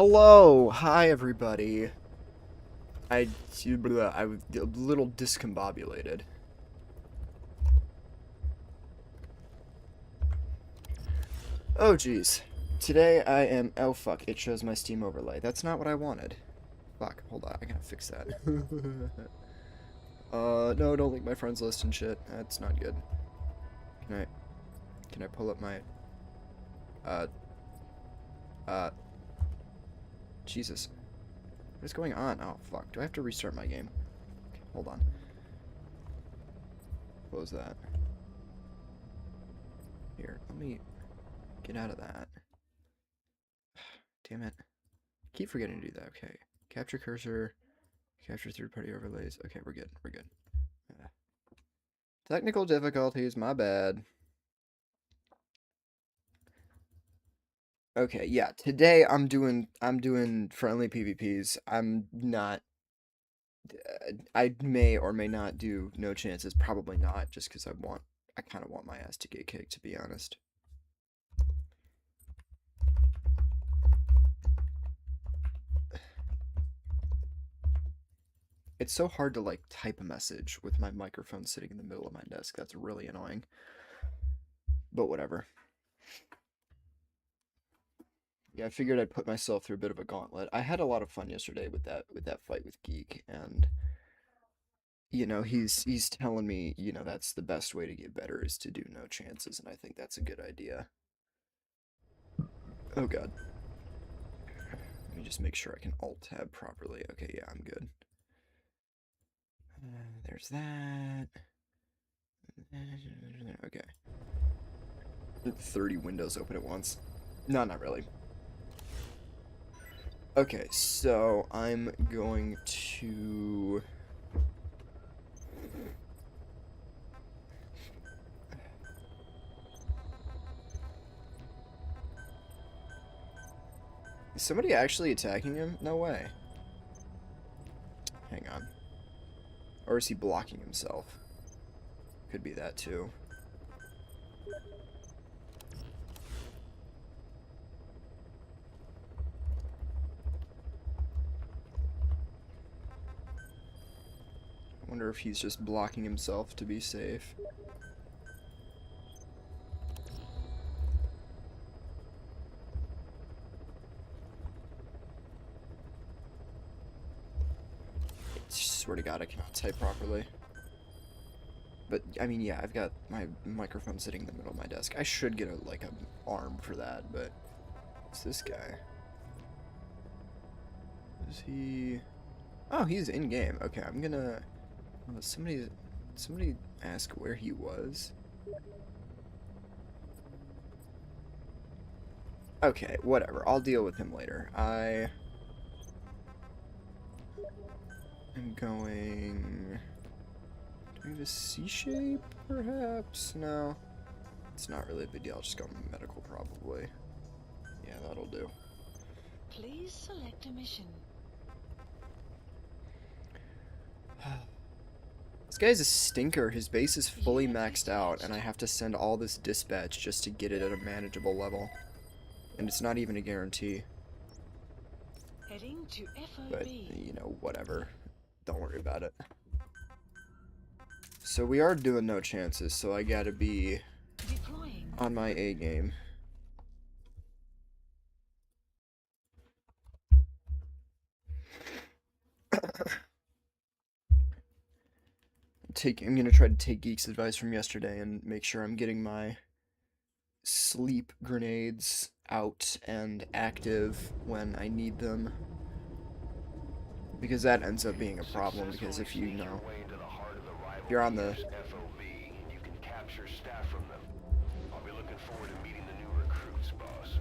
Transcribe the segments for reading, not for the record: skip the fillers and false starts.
Hello, hi everybody. I was a little discombobulated. Oh geez. Today I am. Oh fuck! It shows my Steam overlay. That's not what I wanted. Fuck. Hold on. I gotta fix that. No, don't link my friends list and shit. That's not good. Can I? Can I pull up my? Uh. Uh. Jesus. What is going on? Oh fuck. Do I have to restart my game? Okay, hold on. Close that. Here, let me get out of that. Damn it. I keep forgetting to do that. Okay. Capture cursor. Capture third-party overlays. Okay, we're good. We're good. Technical difficulties, my bad. Okay, yeah. Today I'm doing friendly PvPs. I'm not I may or may not do no chances. Probably not, just because I kind of want my ass to get kicked, to be honest. It's so hard to like type a message with my microphone sitting in the middle of my desk. That's really annoying. But whatever. Yeah, I figured I'd put myself through a bit of a gauntlet. I had a lot of fun yesterday with that fight with Geek, and he's telling me, that's the best way to get better is to do no chances, and I think that's a good idea. Oh god. Let me just make sure I can alt tab properly. Okay, yeah, I'm good. There's that. Okay. 30 windows open at once. No, not really. Okay, so I'm going to... Is somebody actually attacking him? No way. Hang on. Or is he blocking himself? Could be that too. I wonder if he's just blocking himself to be safe. Swear to God, I cannot type properly. But, I mean, yeah, I've got my microphone sitting in the middle of my desk. I should get like an arm for that, but... What's this guy? Is he... Oh, he's in-game. Okay, I'm gonna... Somebody ask where he was. Okay, whatever. I'll deal with him later. I am going... Do we have a C shape, perhaps? No. It's not really a big deal. I'll just go medical, probably. Yeah, that'll do. Please select a mission. This guy's a stinker. His base is fully maxed out, and I have to send all this dispatch just to get it at a manageable level. And it's not even a guarantee. Heading to FOB. But, whatever. Don't worry about it. So we are doing no chances, so I gotta be Deploying. on my A game. I'm gonna try to take Geek's advice from yesterday and make sure I'm getting my sleep grenades out and active when I need them. Because that ends up being a problem, because if you're on the... FOB, you can capture staff from them. I'll be looking forward to meeting the new recruits, boss.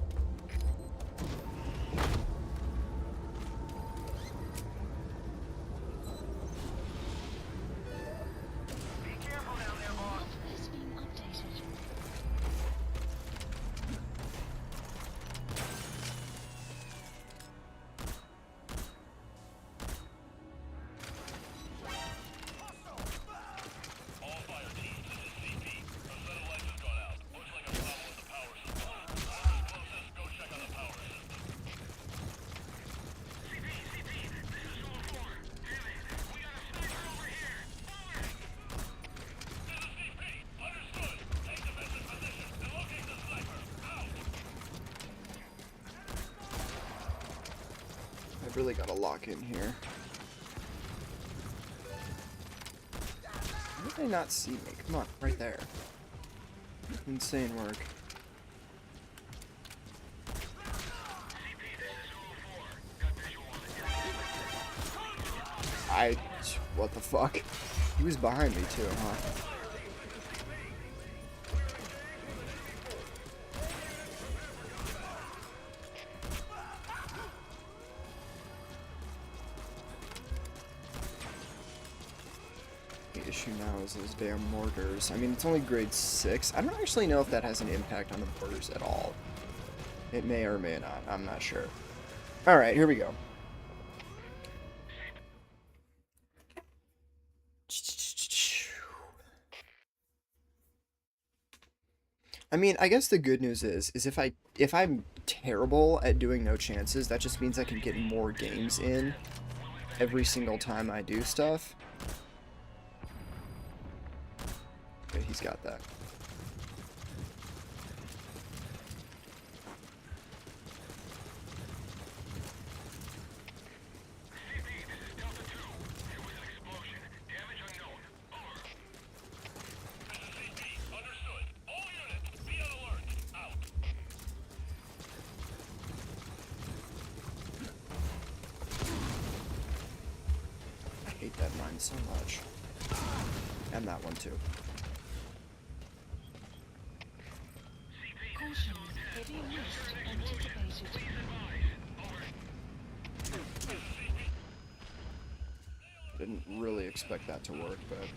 Be careful down there, boss. Map has been updated. really gotta lock in here. How did they not see me? Come on, right there. Insane work. What the fuck? He was behind me too, huh? The issue now is those damn mortars. I mean, it's only grade 6. I don't actually know if that has an impact on the mortars at all. It may or may not. I'm not sure. Alright, here we go. I mean, I guess the good news is if I'm terrible at doing no chances, that just means I can get more games in every single time I do stuff. Okay, he's got that. I hate that mine so much. And that one too. Caution, heavy mist anticipated. Didn't really expect that to work, but...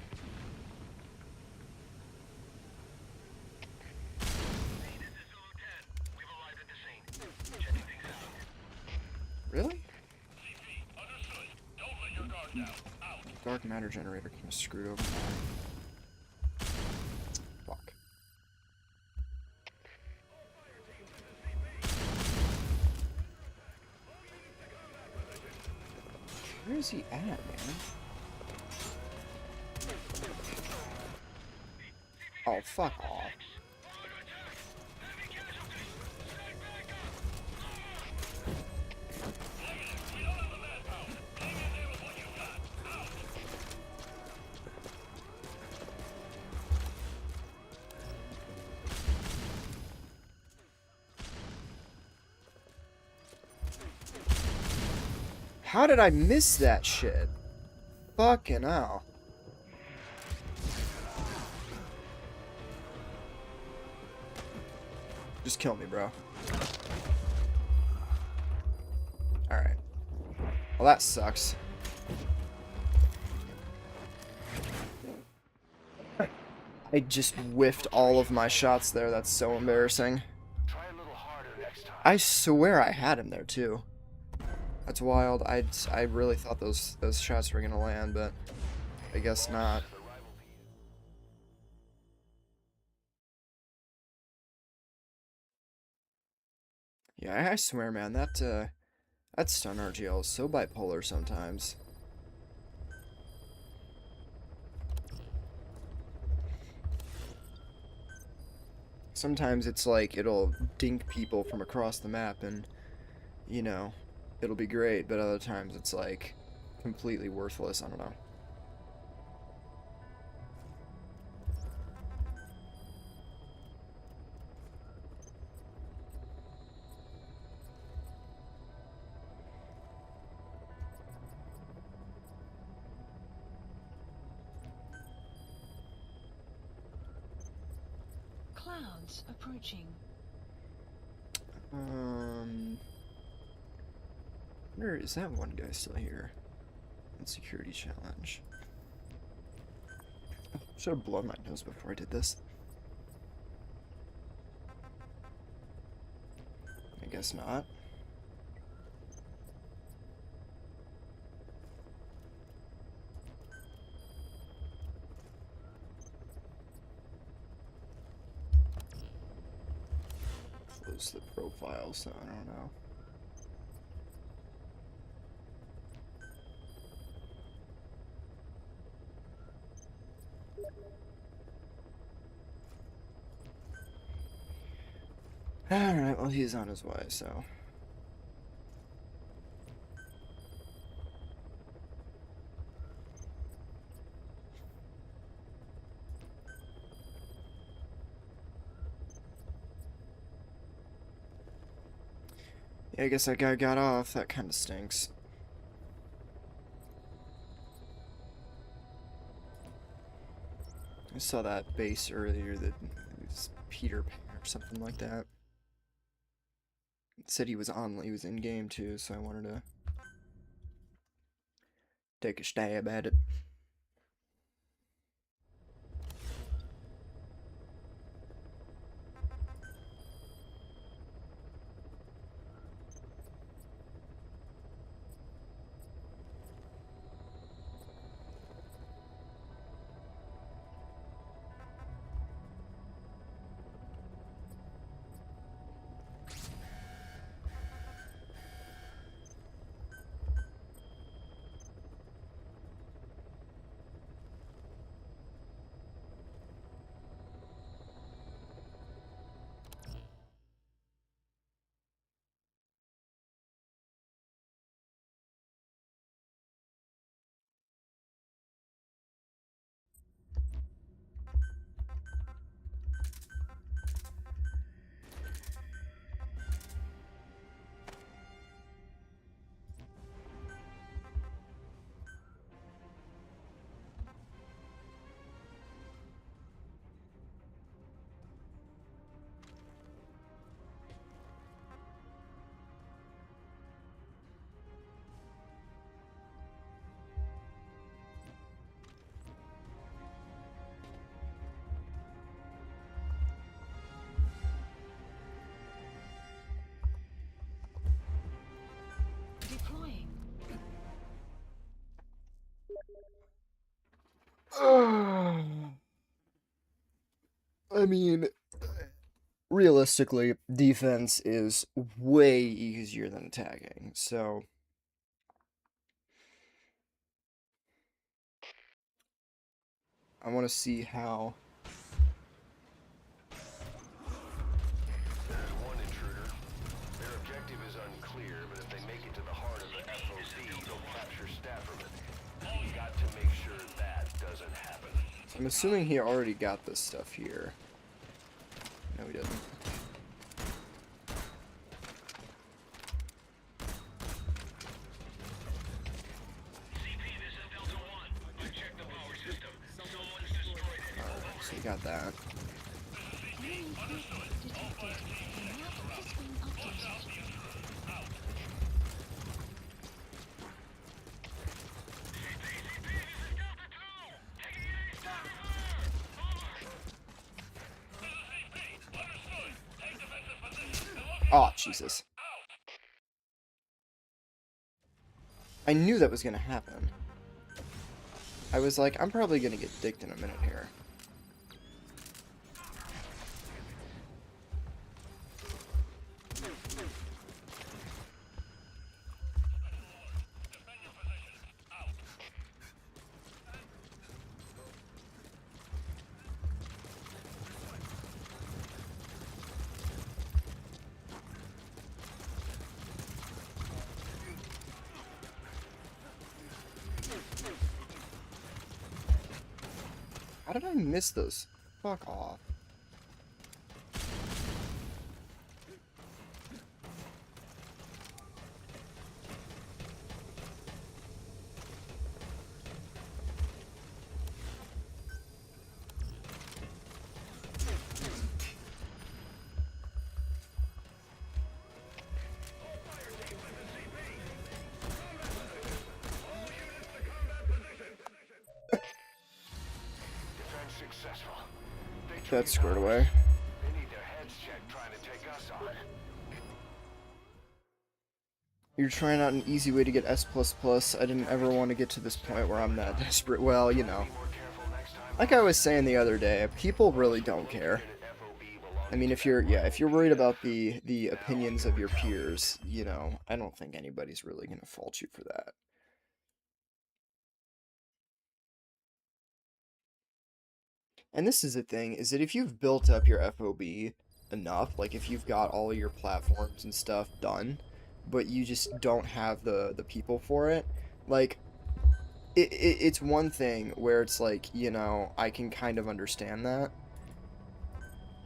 Really? Dark matter generator kind of screwed over mine. Fuck. Where is he at, man? Oh, fuck off. How did I miss that shit? Fucking hell. Just kill me, bro. Alright. Well, that sucks. I just whiffed all of my shots there. That's so embarrassing. Try a little harder next time. I swear I had him there, too. That's wild. I really thought those shots were gonna land, but I guess not. Yeah, I swear, man, that stun RGL is so bipolar sometimes. Sometimes it's like it'll dink people from across the map and, you know, it'll be great, but other times it's like completely worthless. I don't know. Clouds approaching. Where is that one guy still here? Security challenge. Oh, should have blown my nose before I did this. I guess not. Close the profile, so I don't know. Alright, well, he's on his way, so. Yeah, I guess that guy got off. That kind of stinks. I saw that base earlier that it was Peter Pan or something like that. It said he was in game too, so I wanted to take a stab at it. Deploying. I mean, realistically, defense is way easier than attacking, so I want to see how. There's one intruder. Their objective is unclear, but if they make it to the heart of the FOB, they'll capture staff from it. We've got to make sure that doesn't happen. I'm assuming he already got this stuff here. No, he doesn't. Alright, so we got that. Enemy movement detected. The map has been updated. Oh, Jesus. I knew that was gonna happen. I was like, I'm probably gonna get dicked in a minute here. How did I miss those? Fuck off. Defense successful. That's squared away. They need their heads checked trying to take us on. You're trying out an easy way to get S++. I didn't ever want to get to this point where I'm that desperate. Well, you know. Be more careful next time. Like I was saying the other day, people really don't care. FOB belongs I mean, if you're worried about the opinions of your peers, you know, I don't think anybody's really gonna fault you for that. And this is the thing, is that if you've built up your FOB enough, like if you've got all your platforms and stuff done, but you just don't have the people for it, like, it's one thing where it's like, you know, I can kind of understand that,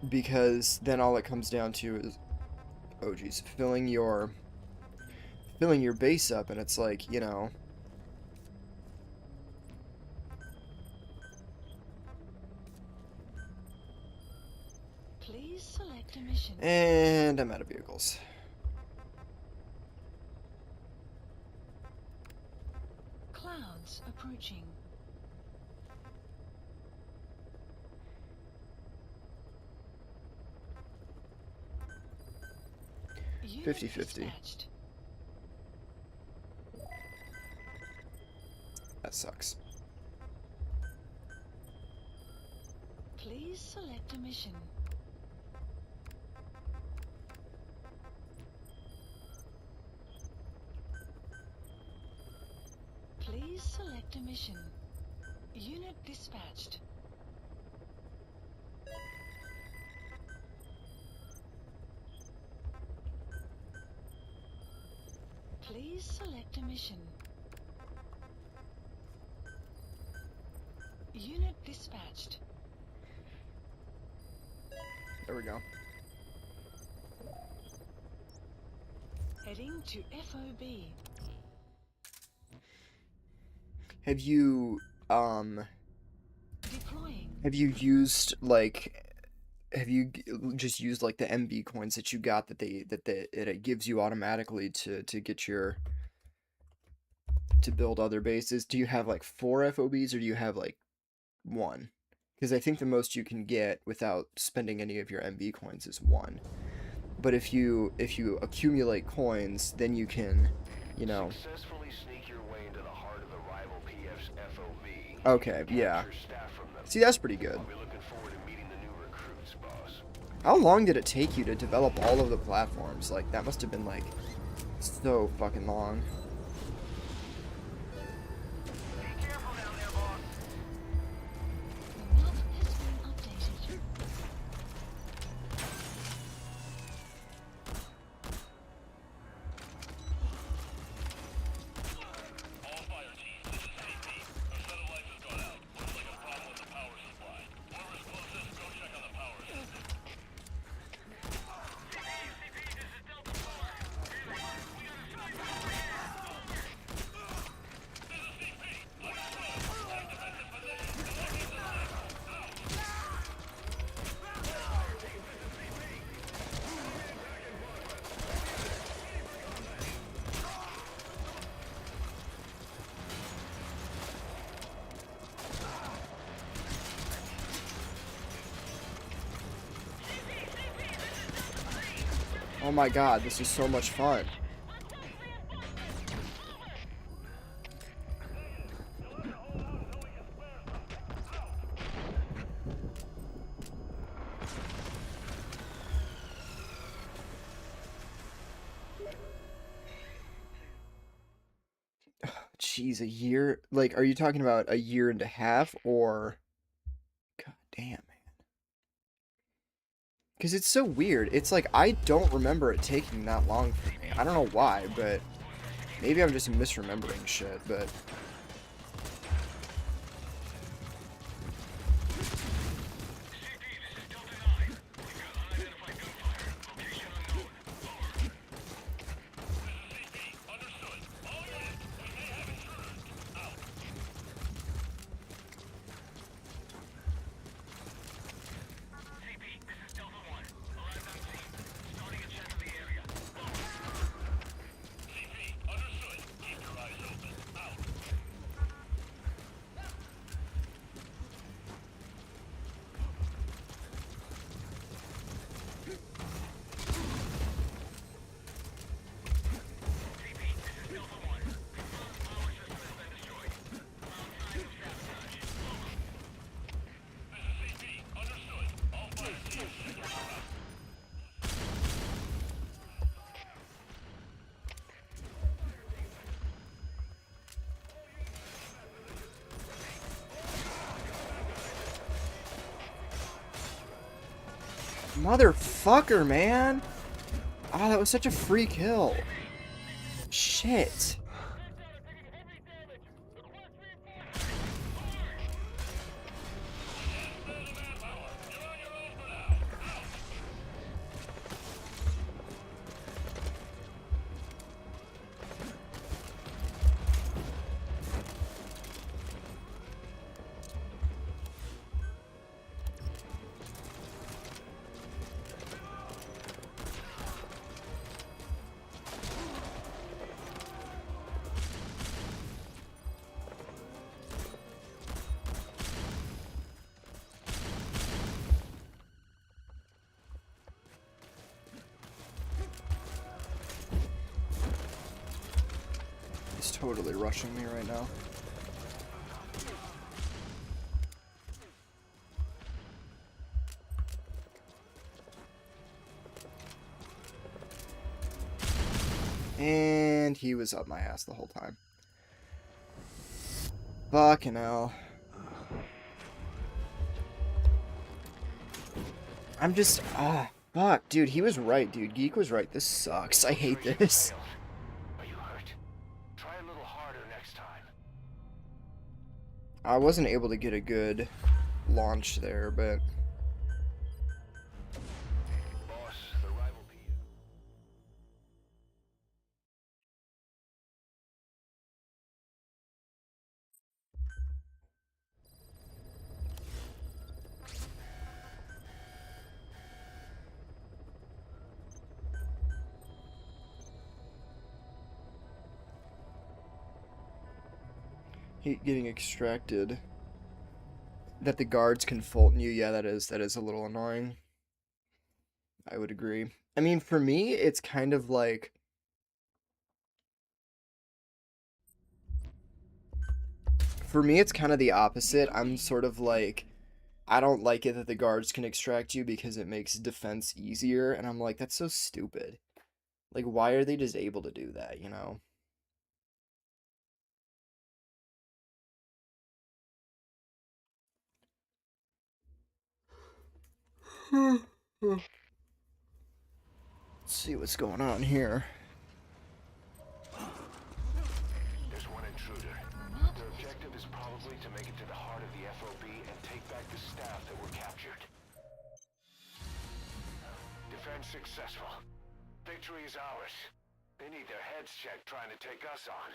because then all it comes down to is, oh geez, filling your filling your base up, and it's like, you know. Please select a mission. And I'm out of vehicles. Clouds approaching. Unit 50-50. dispatched. That sucks. Please select a mission. Please select a mission. Unit dispatched. Please select a mission. Unit dispatched. There we go. Heading to FOB. Have you Deploying. have you used like just used like the MB coins that you got that it gives you automatically to get your to build other bases? Do you have like 4 FOBs or do you have like 1? Because I think the most you can get without spending any of your MB coins is 1. But if you accumulate coins, then you can, you know. Successfully sneak your way into the heart of the rival PF's FOB. Okay, yeah. Capture staff from them. See, that's pretty good. I'll be looking forward to meeting the new recruits, boss. How long did it take you to develop all of the platforms? Like, that must have been, like, so fucking long. Be careful down there, boss. The map has been updated. All fire teams, this is CP. Our satellite has gone out. Looks like a problem with the power supply. Whoever's closest, go check on the power system. CP, this is Delta 4. We got a sniper over here. This is CP. Understood. Take defensive position. Selecting the sniper. Out. Oh my god, this is so much fun. Jeez, a year? Like, are you talking about a year and a half or... God damn, man. Because it's so weird. It's like, I don't remember it taking that long for me. I don't know why, but maybe I'm just misremembering shit, but... Motherfucker, man! Ah, that was such a free kill. Shit. totally rushing me right now. And he was up my ass the whole time. Fucking hell. I'm just, fuck, dude, he was right, dude. Geek was right. This sucks. I hate this. Are you hurt? Try a little harder next time. I wasn't able to get a good launch there, but... Boss, the rival PU. Getting extracted. That the guards can Fulton you, yeah, that is a little annoying. I would agree. I mean, for me, it's kind of like... For me, it's kind of the opposite. I'm sort of like... I don't like it that the guards can extract you because it makes defense easier, and I'm like, that's so stupid. Like, why are they just able to do that, you know? Let's see what's going on here. There's one intruder. Their objective is probably to make it to the heart of the FOB and take back the staff that were captured. Defense successful. Victory is ours. They need their heads checked trying to take us on.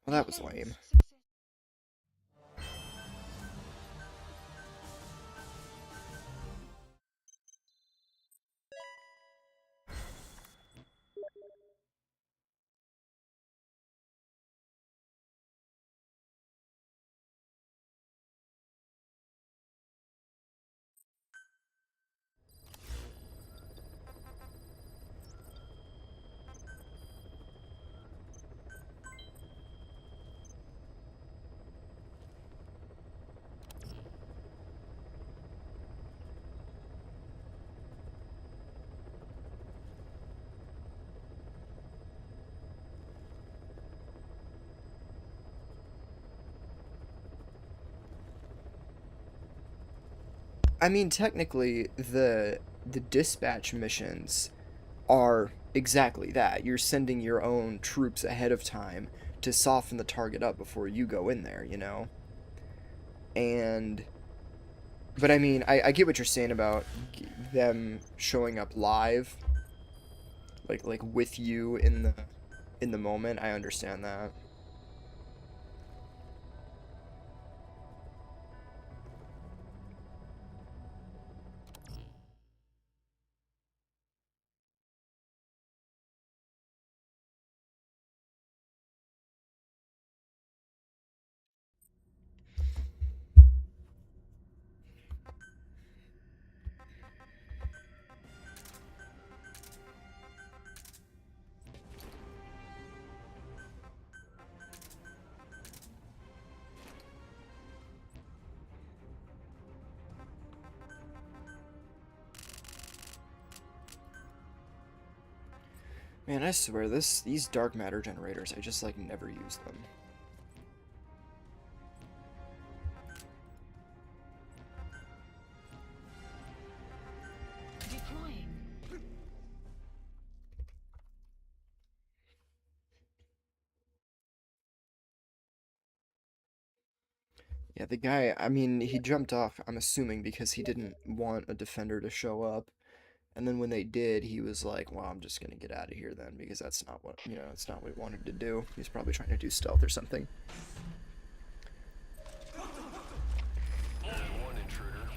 Well, that was lame. I mean, technically, the dispatch missions are exactly that. You're sending your own troops ahead of time to soften the target up before you go in there, you know? And... But I mean, I get what you're saying about them showing up live, like with you in the moment. I understand that. Man, I swear, these dark matter generators, I just, like, never use them. Deploying. Yeah, the guy, I mean, he jumped off, I'm assuming, because he didn't want a defender to show up. And then when they did, he was like, well, I'm just gonna get out of here then, because that's not what, you know, it's not what he wanted to do. He's probably trying to do stealth or something. There's one intruder.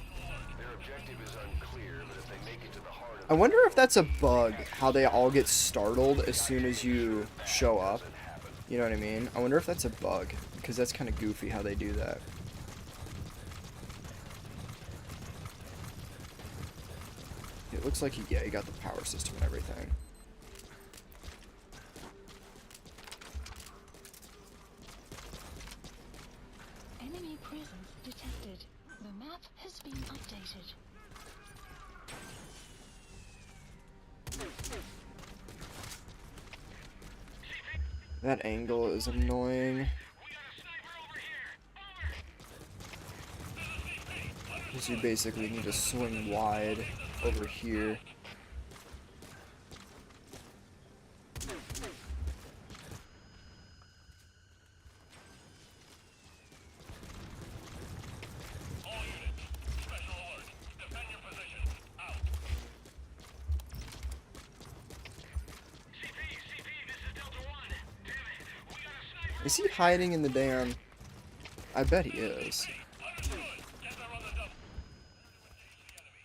Their objective is unclear, but if they make it to the heart of I wonder if that's a bug, how they all get startled as soon as you show up. You know what I mean? I wonder if that's a bug, because that's kind of goofy how they do that. it looks like he got the power system and everything. Enemy presence detected. The map has been updated. That angle is annoying. Because you basically need to swing wide over here. Is he hiding in the damn... I bet he is.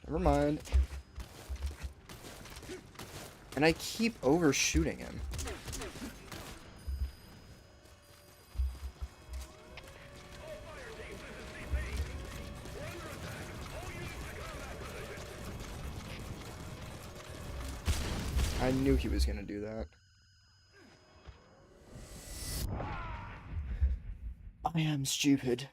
Never mind. And I keep overshooting him. I knew he was gonna do that. I am stupid.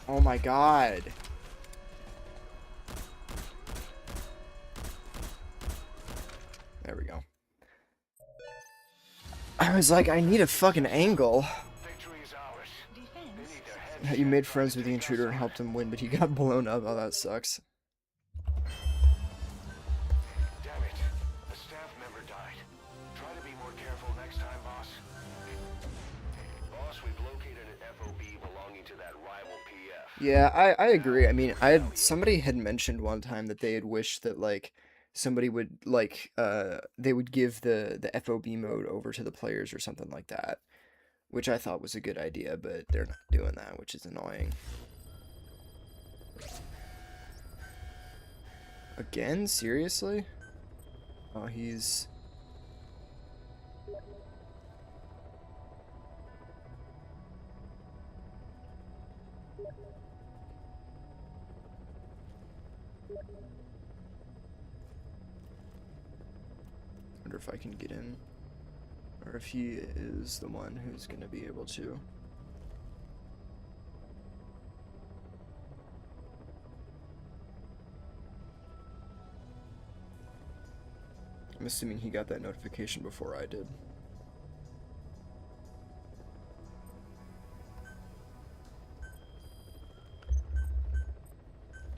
Oh my god. There we go. I was like, I need a fucking angle. Victory is ours. They Defense. need their heads. You made friends with the intruder and helped him win, but he got blown up. Oh, that sucks. Damn it. A staff member died. Try to be more careful next time, boss. Boss, we've located an FOB belonging to that rival PF. Yeah, I agree. I mean, somebody had mentioned one time that they had wished that like somebody would like they would give the FOB mode over to the players or something like that, which I thought was a good idea, but they're not doing that, which is annoying. Again, seriously? Oh, he's... wonder if I can get in, or if he is the one who's gonna be able to. I'm assuming he got that notification before I did.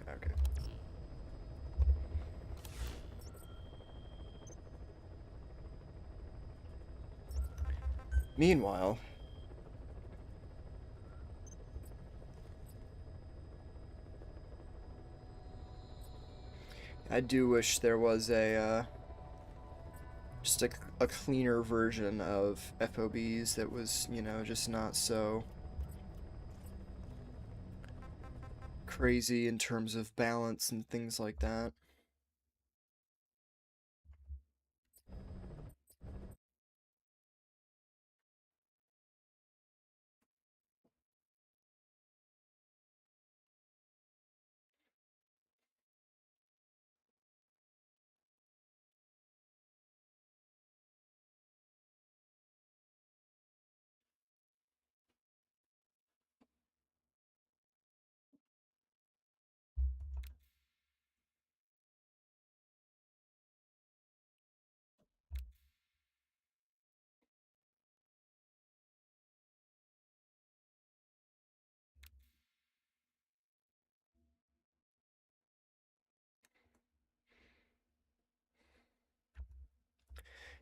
Okay. Meanwhile, I do wish there was a just a cleaner version of FOBs that was, you know, just not so crazy in terms of balance and things like that.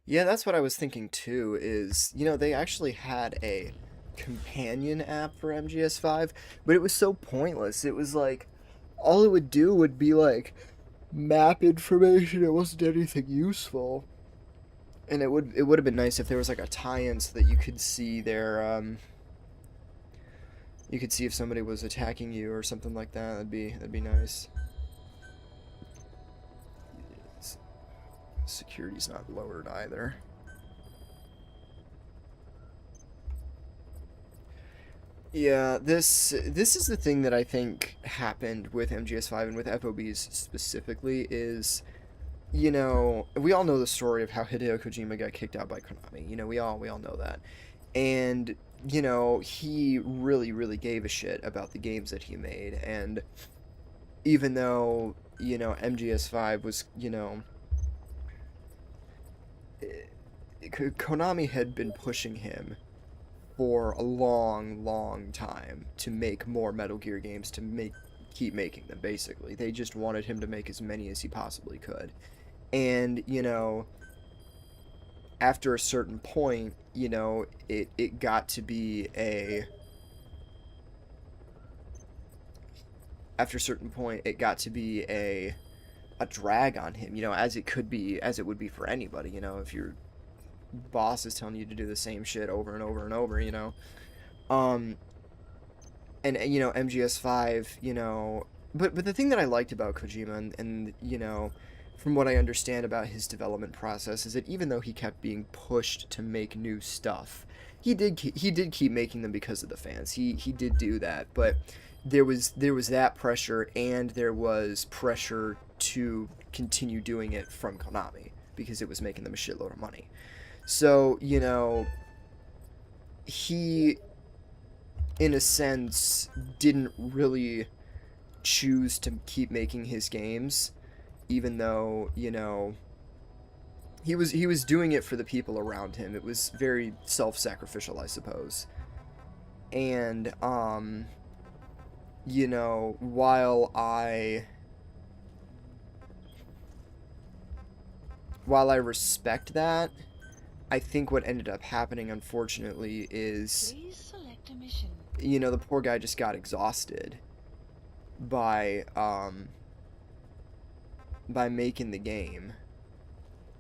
Yeah, that's what I was thinking too, is, you know, they actually had a companion app for MGS5, but it was so pointless. It was like, all it would do would be like map information. It wasn't anything useful. And it would have been nice if there was like a tie-in so that you could see their you could see if somebody was attacking you or something like that. That'd be nice. Security's not lowered either. Yeah, this is the thing that I think happened with MGS5 and with FOBs specifically is, you know, we all know the story of how Hideo Kojima got kicked out by Konami. You know, we all know that. And, you know, he really gave a shit about the games that he made, and even though, you know, MGS5 was, you know, Konami had been pushing him for a long time to make more Metal Gear games, to keep making them, basically. They just wanted him to make as many as he possibly could. And, you know, after a certain point, you know, it got to be a... After a certain point, it got to be a drag on him, you know, as it would be for anybody, you know, if your boss is telling you to do the same shit over and over, you know. And you know, MGS5, you know, but the thing that I liked about Kojima and you know, from what I understand about his development process, is that even though he kept being pushed to make new stuff, he did keep making them because of the fans. He did do that, but there was that pressure, and there was pressure to continue doing it from Konami because it was making them a shitload of money. So, you know, he, in a sense, didn't really choose to keep making his games, even though, you know, he was doing it for the people around him. It was very self-sacrificial, I suppose. And, you know, while I respect that, I think what ended up happening, unfortunately, is, you know, the poor guy just got exhausted by making the game,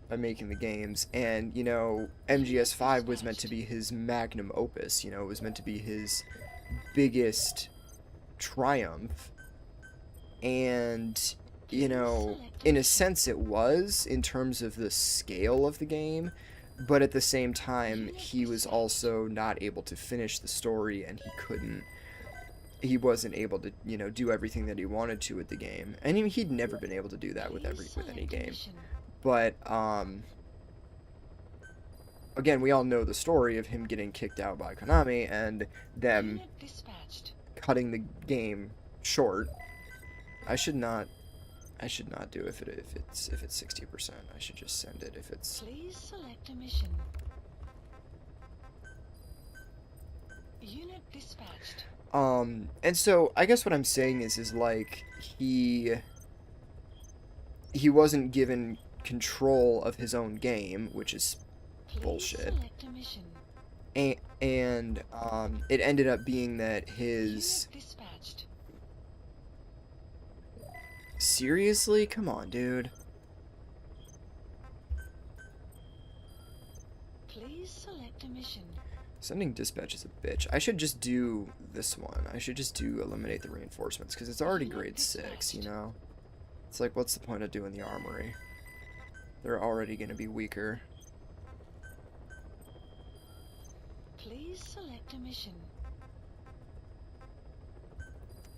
by making the games. And, you know, MGS5 was meant to be his magnum opus, you know, it was meant to be his biggest triumph. And, you know, in a sense it was, in terms of the scale of the game, but at the same time, he was also not able to finish the story, and he wasn't able to, you know, do everything that he wanted to with the game. And he'd never been able to do that with any game. But, again, we all know the story of him getting kicked out by Konami, and them cutting the game short. I should not do if it's 60%. I should just send it if it's... Please select a mission. Unit dispatched. And so I guess what I'm saying is like he wasn't given control of his own game, which is bullshit. Select a mission. And it ended up being that his... Unit dispatched. Seriously? Come on, dude. Please select a mission. Sending dispatch is a bitch. I should just do this one. I should just do eliminate the reinforcements, because it's already grade 6, you know? It's like, what's the point of doing the armory? They're already gonna be weaker. Please select a mission.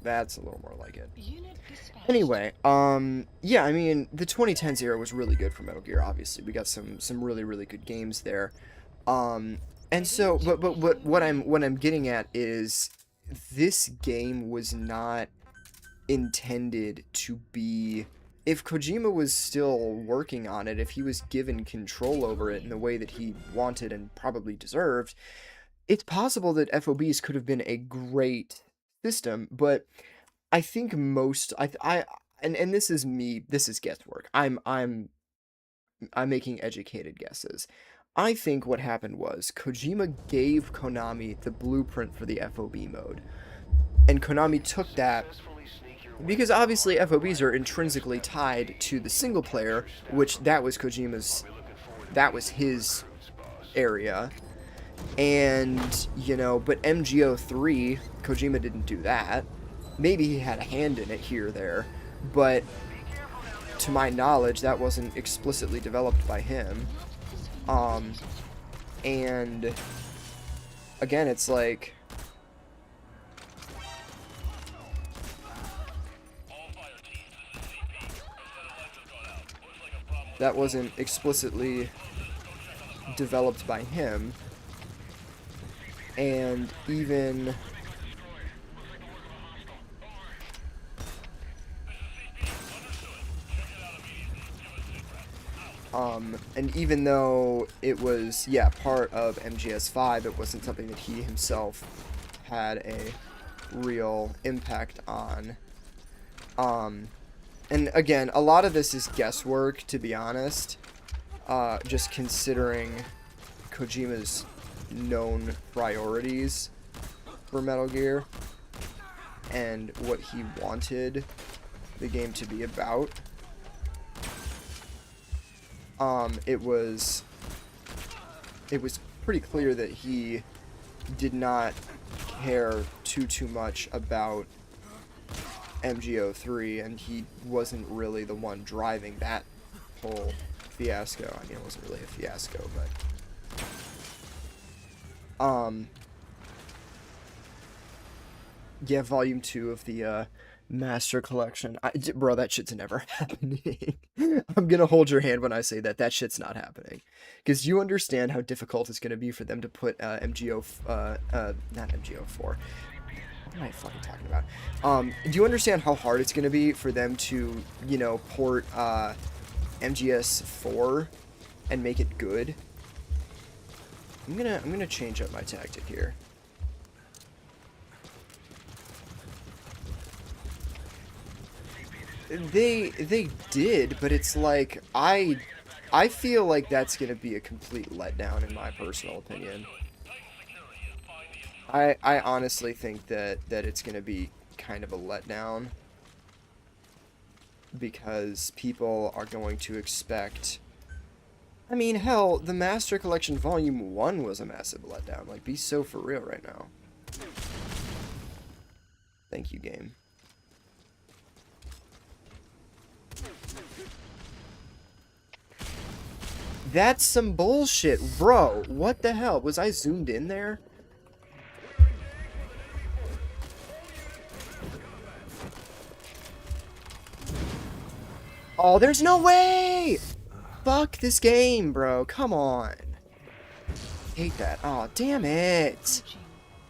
That's a little more like it. Unit dispatched. Anyway, yeah, I mean, the 2010s era was really good for Metal Gear, obviously. We got some really good games there. And so, but what I'm getting at is, this game was not intended to be... If Kojima was still working on it, if he was given control over it in the way that he wanted and probably deserved, it's possible that FOBs could have been a great system, but I think most... And this is me, this is guesswork. I'm making educated guesses. I think what happened was Kojima gave Konami the blueprint for the FOB mode, and Konami took that, because obviously FOBs are intrinsically tied to the single player, which that was Kojima's, that was his area, and, you know, but MGO3, Kojima didn't do that. Maybe he had a hand in it here or there, but to my knowledge, that wasn't explicitly developed by him. And again, it's like, that wasn't explicitly developed by him. And even and even though it was, yeah, part of MGS5, it wasn't something that he himself had a real impact on. And again, a lot of this is guesswork, to be honest, just considering Kojima's known priorities for Metal Gear and what he wanted the game to be about. It was pretty clear that he did not care too much about MGO3, and he wasn't really the one driving that whole fiasco. I mean, it wasn't really a fiasco, but yeah, Volume 2 of the Master Collection. Bro, that shit's never happening. I'm gonna hold your hand when I say that. That shit's not happening. Because you understand how difficult it's gonna be for them to put not MGO4. What am I fucking talking about? Do you understand how hard it's gonna be for them to, you know, port MGS4 and make it good? I'm gonna change up my tactic here. They did, but it's like I feel like that's gonna be a complete letdown in my personal opinion. I honestly think that it's gonna be kind of a letdown because people are going to expect. I mean, hell, the Master Collection Volume 1 was a massive letdown. Like, be so for real right now. Thank you, game. That's some bullshit, bro. What the hell? Was I zoomed in there? Oh, there's no way! Fuck this game, bro. Come on. Hate that. Oh, damn it.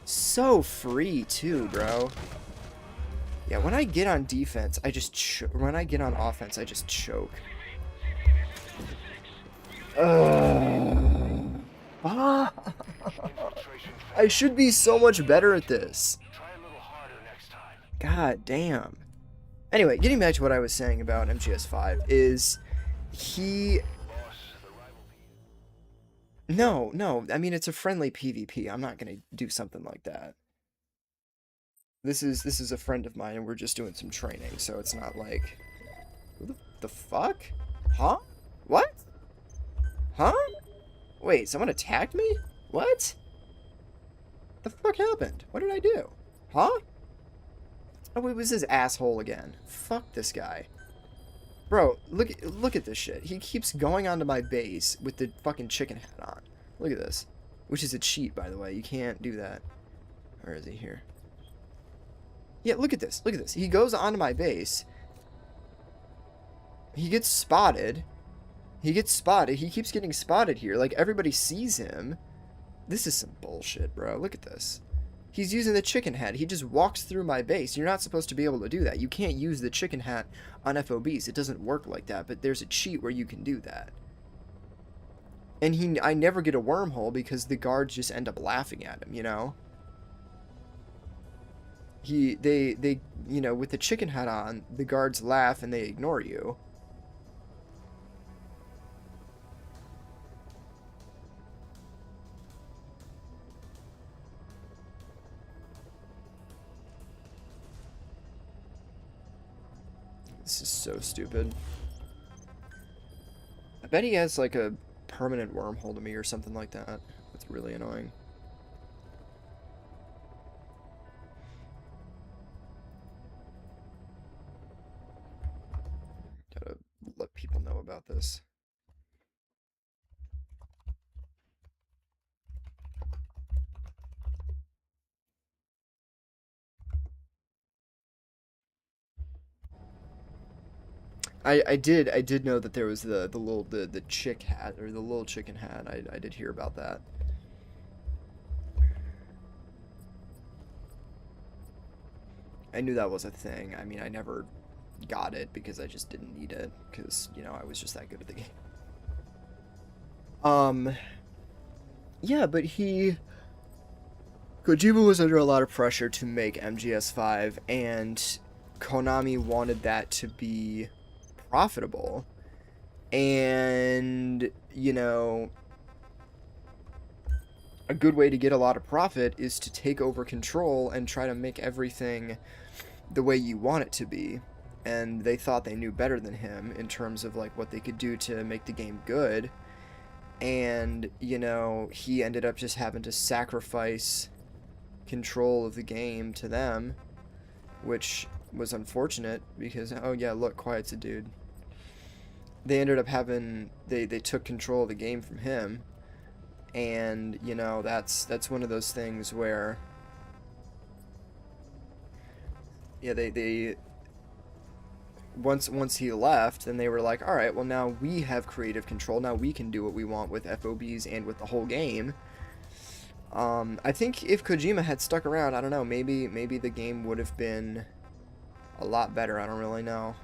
So free, too, bro. Yeah, when I get on defense, I just when I get on offense, I just choke. I should be so much better at this. God damn. Anyway, getting back to what I was saying about MGS5 is No, I mean, it's a friendly PvP. I'm not gonna do something like that. This is a friend of mine and we're just doing some training, so it's not like... Who the fuck? Huh? What? Huh? Wait, someone attacked me? What? The fuck happened? What did I do? Huh? Oh, it was this asshole again. Fuck this guy. Bro, look at this shit. He keeps going onto my base with the fucking chicken hat on. Look at this. Which is a cheat, by the way. You can't do that. Where is he here? Yeah, look at this. Look at this. He goes onto my base. He gets spotted. He keeps getting spotted here. Like, everybody sees him. This is some bullshit, bro. Look at this. He's using the chicken hat. He just walks through my base. You're not supposed to be able to do that. You can't use the chicken hat on FOBs. It doesn't work like that, but there's a cheat where you can do that. And I never get a wormhole because the guards just end up laughing at him, you know? They you know, with the chicken hat on, the guards laugh and they ignore you. This is so stupid. I bet he has like a permanent wormhole to me or something like that. That's really annoying. Gotta about this. I did know that there was the chick hat, or the little chicken hat. I did hear about that. I knew that was a thing. I mean, I never got it because I just didn't need it, because, you know, I was just that good at the game. Yeah, but Kojima was under a lot of pressure to make MGS5, and Konami wanted that to be profitable. And, you know, a good way to get a lot of profit is to take over control and try to make everything the way you want it to be. And they thought they knew better than him in terms of like what they could do to make the game good. And, you know, he ended up just having to sacrifice control of the game to them, which was unfortunate because, oh yeah, look, Quiet's a dude. They ended up having, they took control of the game from him, and, you know, that's one of those things where, yeah, they once he left, then they were like, all right, well, now we have creative control, now we can do what we want with FOBs and with the whole game. I think if Kojima had stuck around, I don't know, maybe the game would have been a lot better. I don't really know.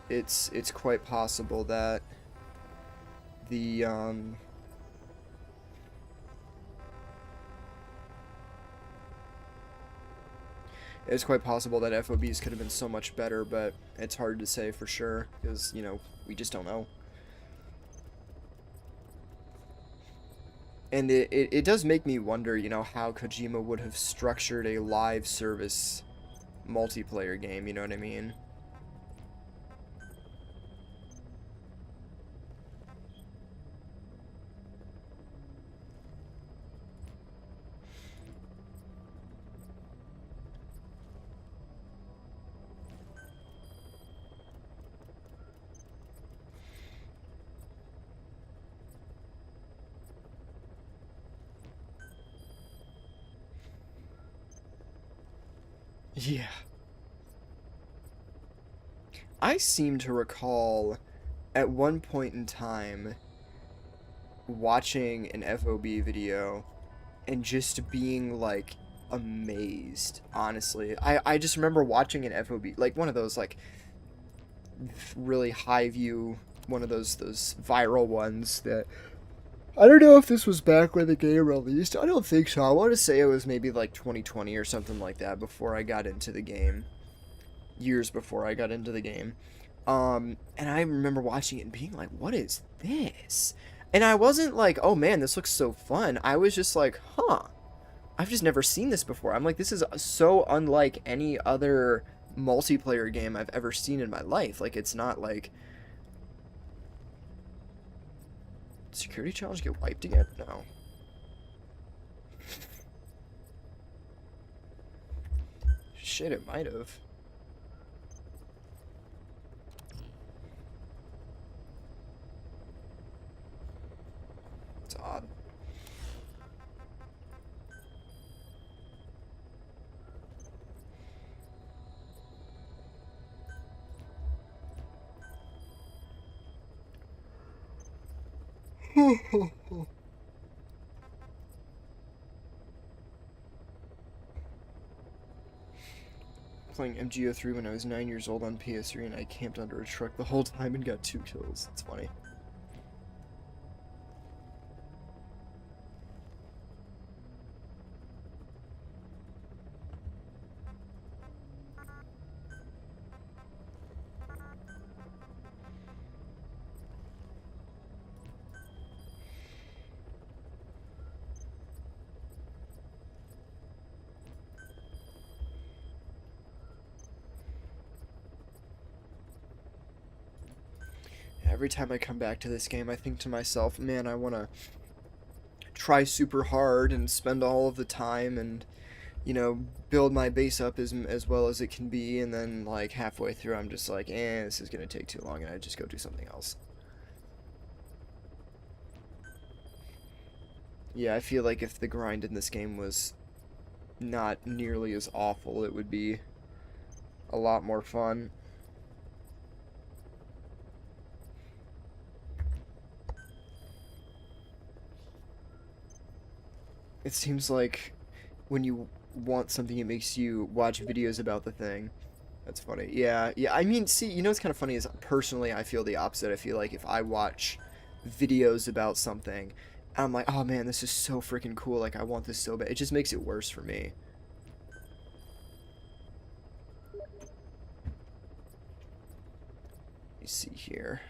It's quite possible that the it's quite possible that FOBs could have been so much better, but it's hard to say for sure because, you know, we just don't know. And it does make me wonder, you know, how Kojima would have structured a live service multiplayer game, you know what I mean? Yeah. I seem to recall at one point in time watching an FOB video and just being like amazed, honestly. I just remember watching an FOB, like one of those like really high view, one of those viral ones that I don't know if this was back when the game released. I don't think so. I want to say it was maybe like 2020 or something like that before I got into the game. Years before I got into the game. And I remember watching it and being like, what is this? And I wasn't like, oh man, this looks so fun. I was just like, huh, I've just never seen this before. I'm like, this is so unlike any other multiplayer game I've ever seen in my life. Like, it's not like... Security challenge get wiped again? No. Shit, it might have. It's odd. Playing MGO3 when I was 9 years old on PS3 and I camped under a truck the whole time and got 2 kills. It's funny. Every time I come back to this game, I think to myself, man, I want to try super hard and spend all of the time and, you know, build my base up as well as it can be, and then like halfway through I'm just like, this is gonna take too long, and I just go do something else. Yeah, I feel like if the grind in this game was not nearly as awful, it would be a lot more fun. It seems like when you want something, it makes you watch videos about the thing. That's funny. Yeah, yeah. I mean, see, you know what's kind of funny is personally, I feel the opposite. I feel like if I watch videos about something, and I'm like, oh man, this is so freaking cool. Like, I want this so bad. It just makes it worse for me. Let me see here.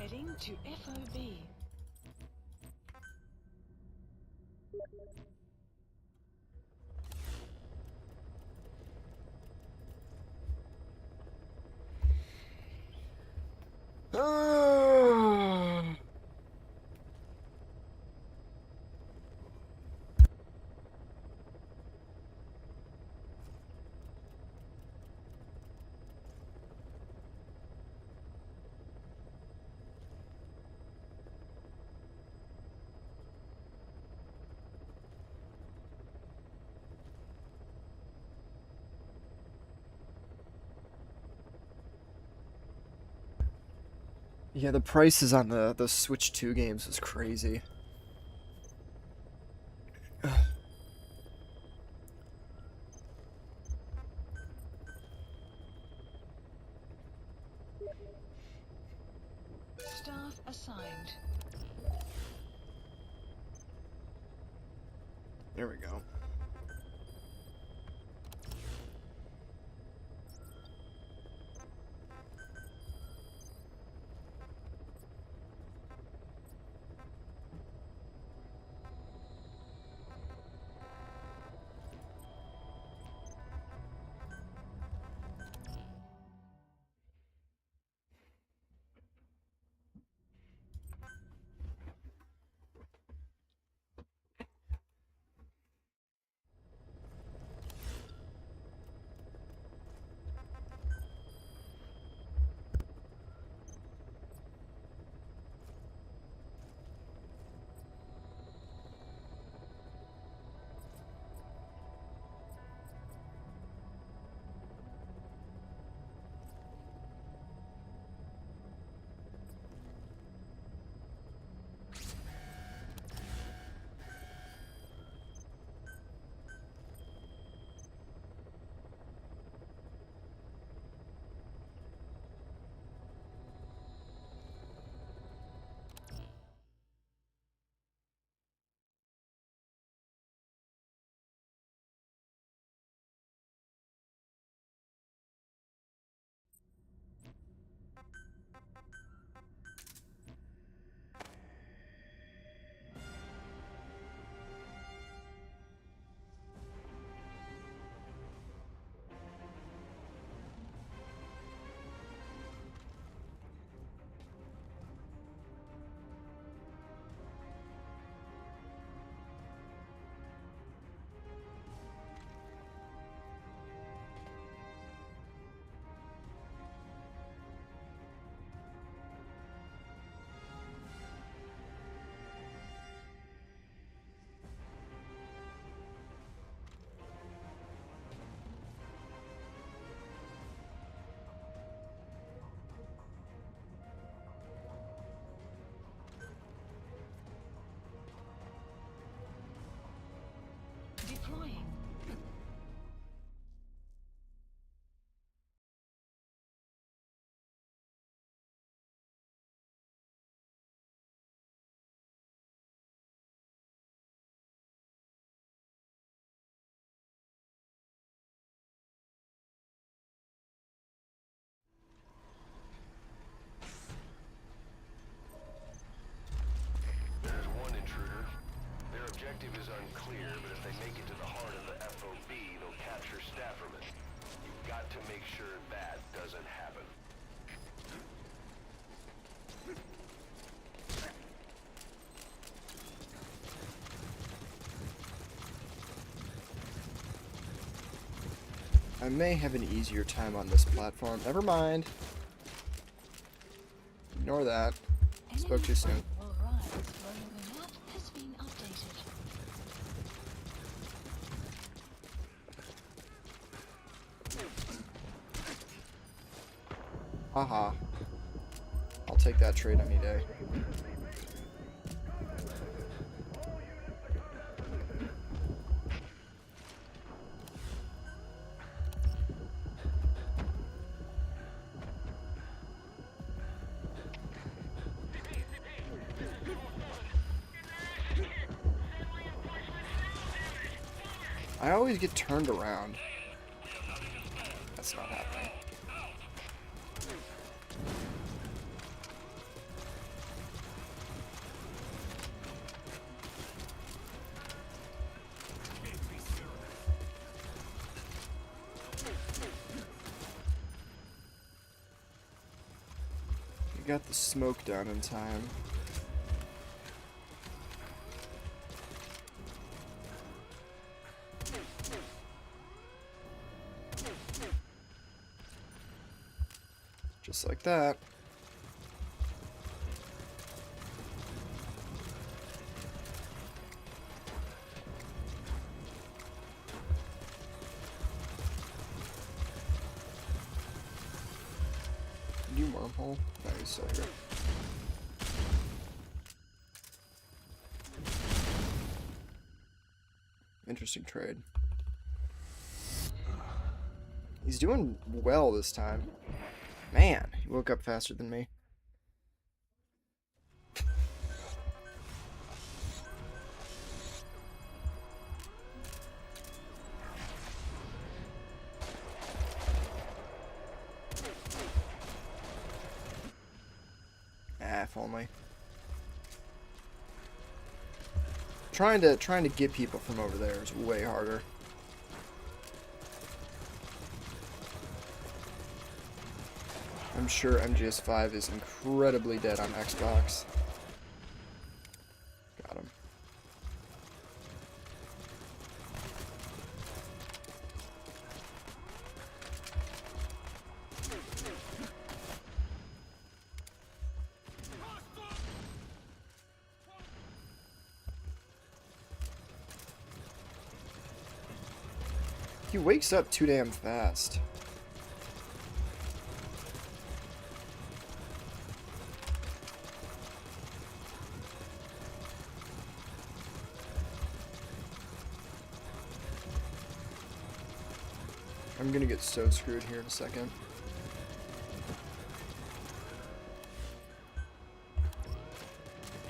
Heading to FOB. Yeah, the prices on the Switch 2 games is crazy. Staff assigned. There we go. may have an easier time on this platform. Never mind. Ignore that. Spoke too soon. Will rise when the map has been updated. Haha. I'll take that trade any day. I always get turned around. That's not happening. We got the smoke done in time. Just like that. New wormhole? No, he's still here. Interesting trade. He's doing well this time. Man, he woke up faster than me. Ah, if only. Trying to get people from over there is way harder. I'm sure MGSV is incredibly dead on Xbox. Got him. He wakes up too damn fast. I'm gonna get so screwed here in a second.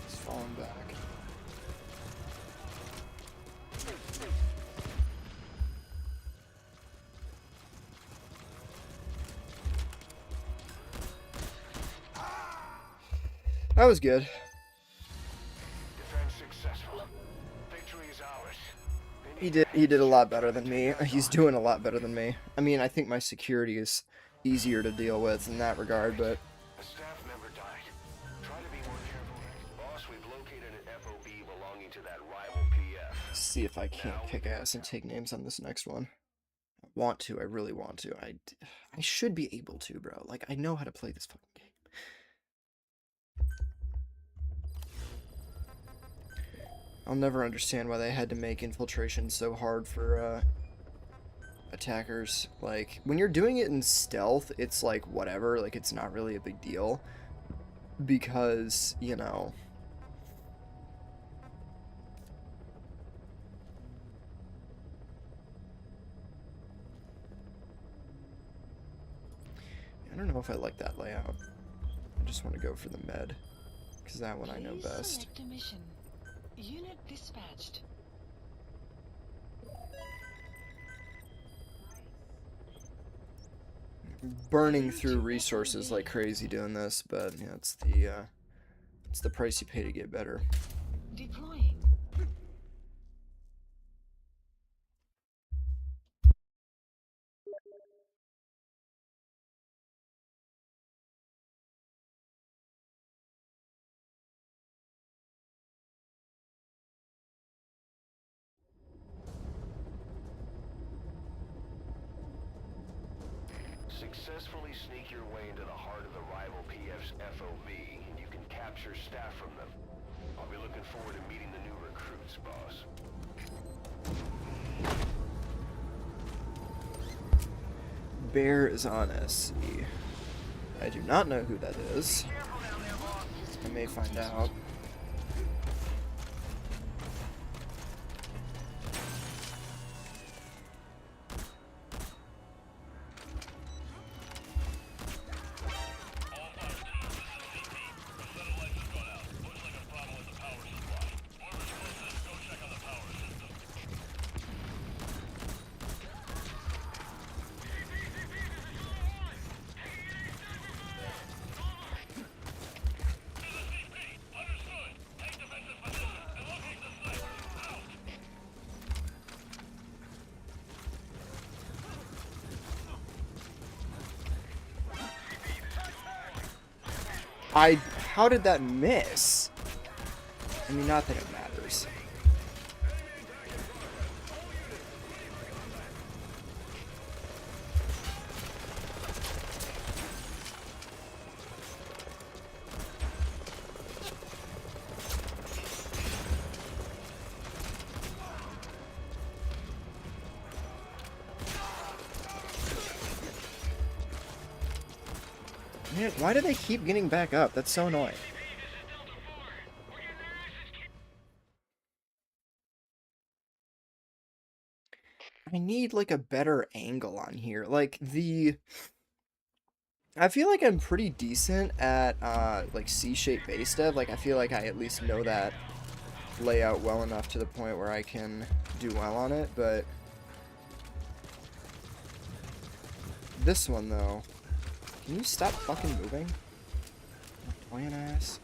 He's falling back. That was good. Defense successful. Victory is ours. He did a lot better than me. He's doing a lot better than me. I mean, I think my security is easier to deal with in that regard, but A staff member died. Try to be more careful. Boss, we've located an FOB belonging to that rival PF. see if I can't kick ass and take names on this next one. I want to. I really want to. I should be able to, bro. Like, I know how to play this fucking game. I'll never understand why they had to make infiltration so hard for attackers. Like, when you're doing it in stealth, it's like whatever, like it's not really a big deal because, you know, I don't know if I like that layout. I just want to go for the med because that one I know Please best. select a mission. Unit dispatched. Burning through resources like crazy doing this, but yeah, it's the price you pay to get better. Deploying. Successfully sneak your way into the heart of the rival PF's FOB, and you can capture staff from them. I'll be looking forward to meeting the new recruits, boss. Bear is on SC. I do not know who that is. I may find out. How did that miss? I mean, not that it matters. Man, why do they keep getting back up? That's so annoying. I need, like, a better angle on here. Like, I feel like I'm pretty decent at, like, C-shaped base dev. Like, I feel like I at least know that layout well enough to the point where I can do well on it, but this one, though, can you stop fucking moving? Playing ass.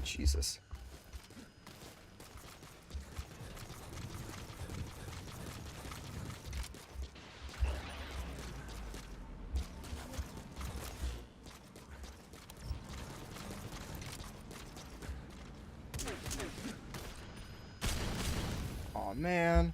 Jesus. Aw, man.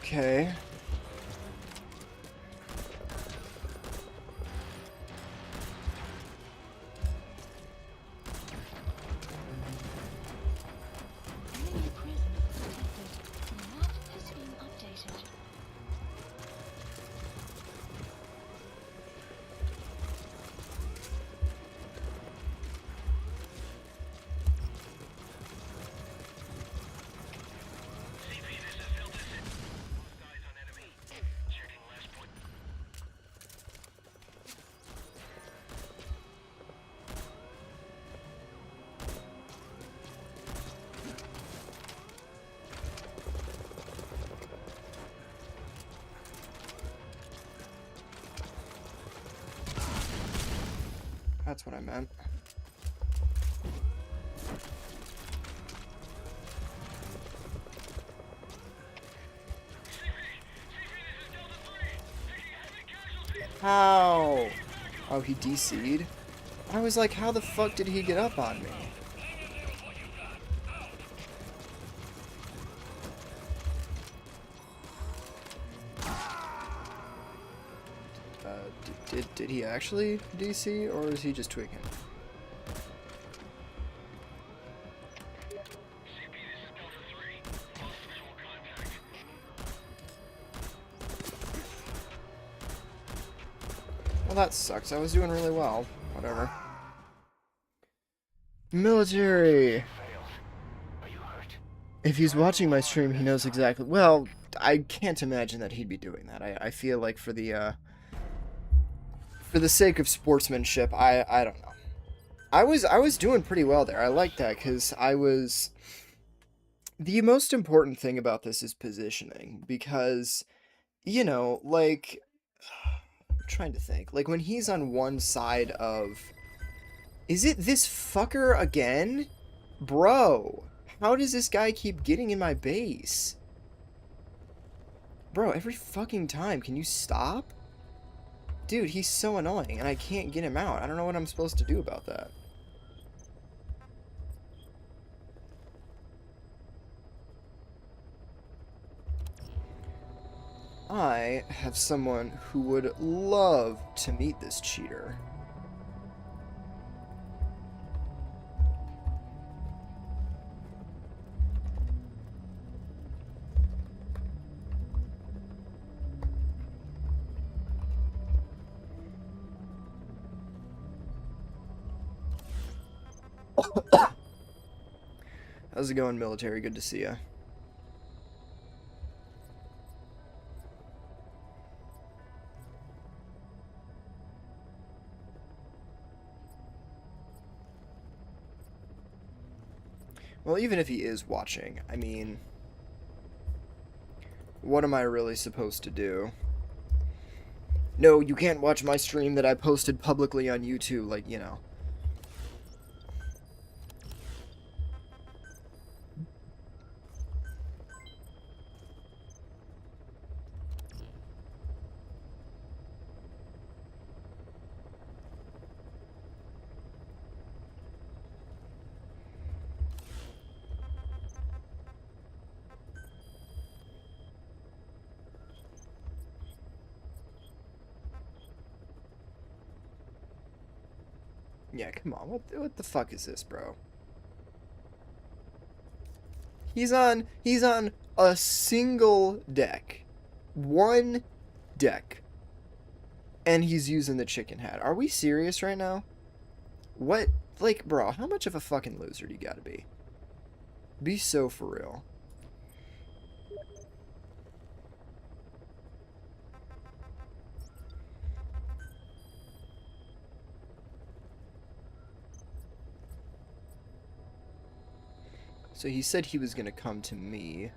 Okay. Enemy presence detected. Map has been updated. That's what I meant. How? Oh, he DC'd? I was like, how the fuck did he get up on me? Did he actually DC, or is he just tweaking? Well, that sucks. I was doing really well. Whatever. Military! Failed. Are you hurt? If he's watching my stream, he knows exactly... Well, I can't imagine that he'd be doing that. I feel like for the sake of sportsmanship, I don't know. I was doing pretty well there. I like that, because I was... The most important thing about this is positioning, because, you know, like... I'm trying to think. Like, when he's on one side of... Is it this fucker again? Bro, how does this guy keep getting in my base? Bro, every fucking time. Can you stop? Dude, he's so annoying, and I can't get him out. I don't know what I'm supposed to do about that. I have someone who would love to meet this cheater. How's it going, military? Good to see ya. Well, even if he is watching, I mean, what am I really supposed to do? No, you can't watch my stream that I posted publicly on YouTube, like, you know. Yeah, come on. What the fuck is this, bro? He's on a single deck. One deck. And he's using the chicken hat. Are we serious right now? What? Like, bro, how much of a fucking loser do you gotta be? Be so for real. So he said he was gonna come to me.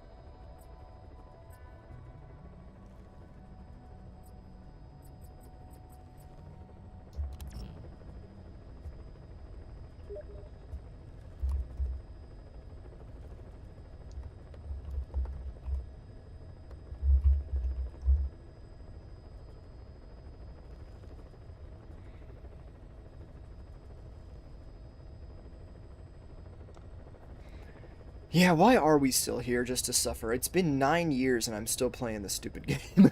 Yeah, why are we still here just to suffer? It's been 9 years and I'm still playing this stupid game.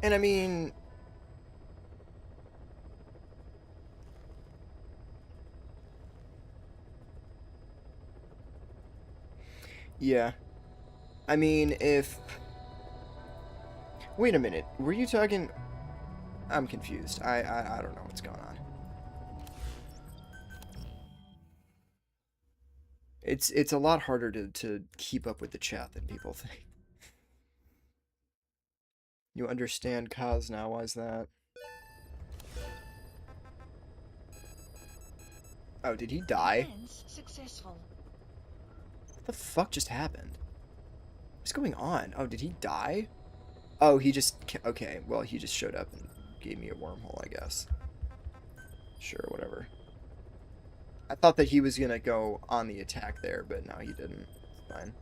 And I mean... Yeah. I mean, if... Wait a minute, were you talking... I'm confused. I don't know what's going on. It's a lot harder to keep up with the chat than people think. You understand Kaz now, why's that? Oh, did he die? Defense successful. What the fuck just happened? What's going on? Oh, did he die? Oh, he just... Okay, well, he just showed up and gave me a wormhole, I guess. Sure, whatever. I thought that he was gonna go on the attack there, but no, he didn't. It's fine.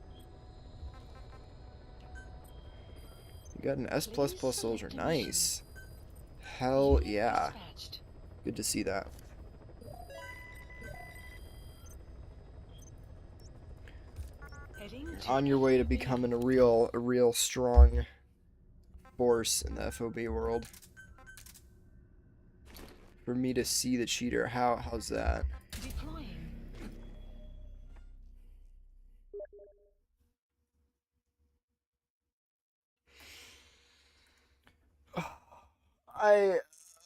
You got an S++ soldier. Nice. Hell yeah. Dispatched. Good to see that. Reporting to On your way to FOB. becoming a real strong force in the FOB world. For me to see the cheater, how's that? Deploying.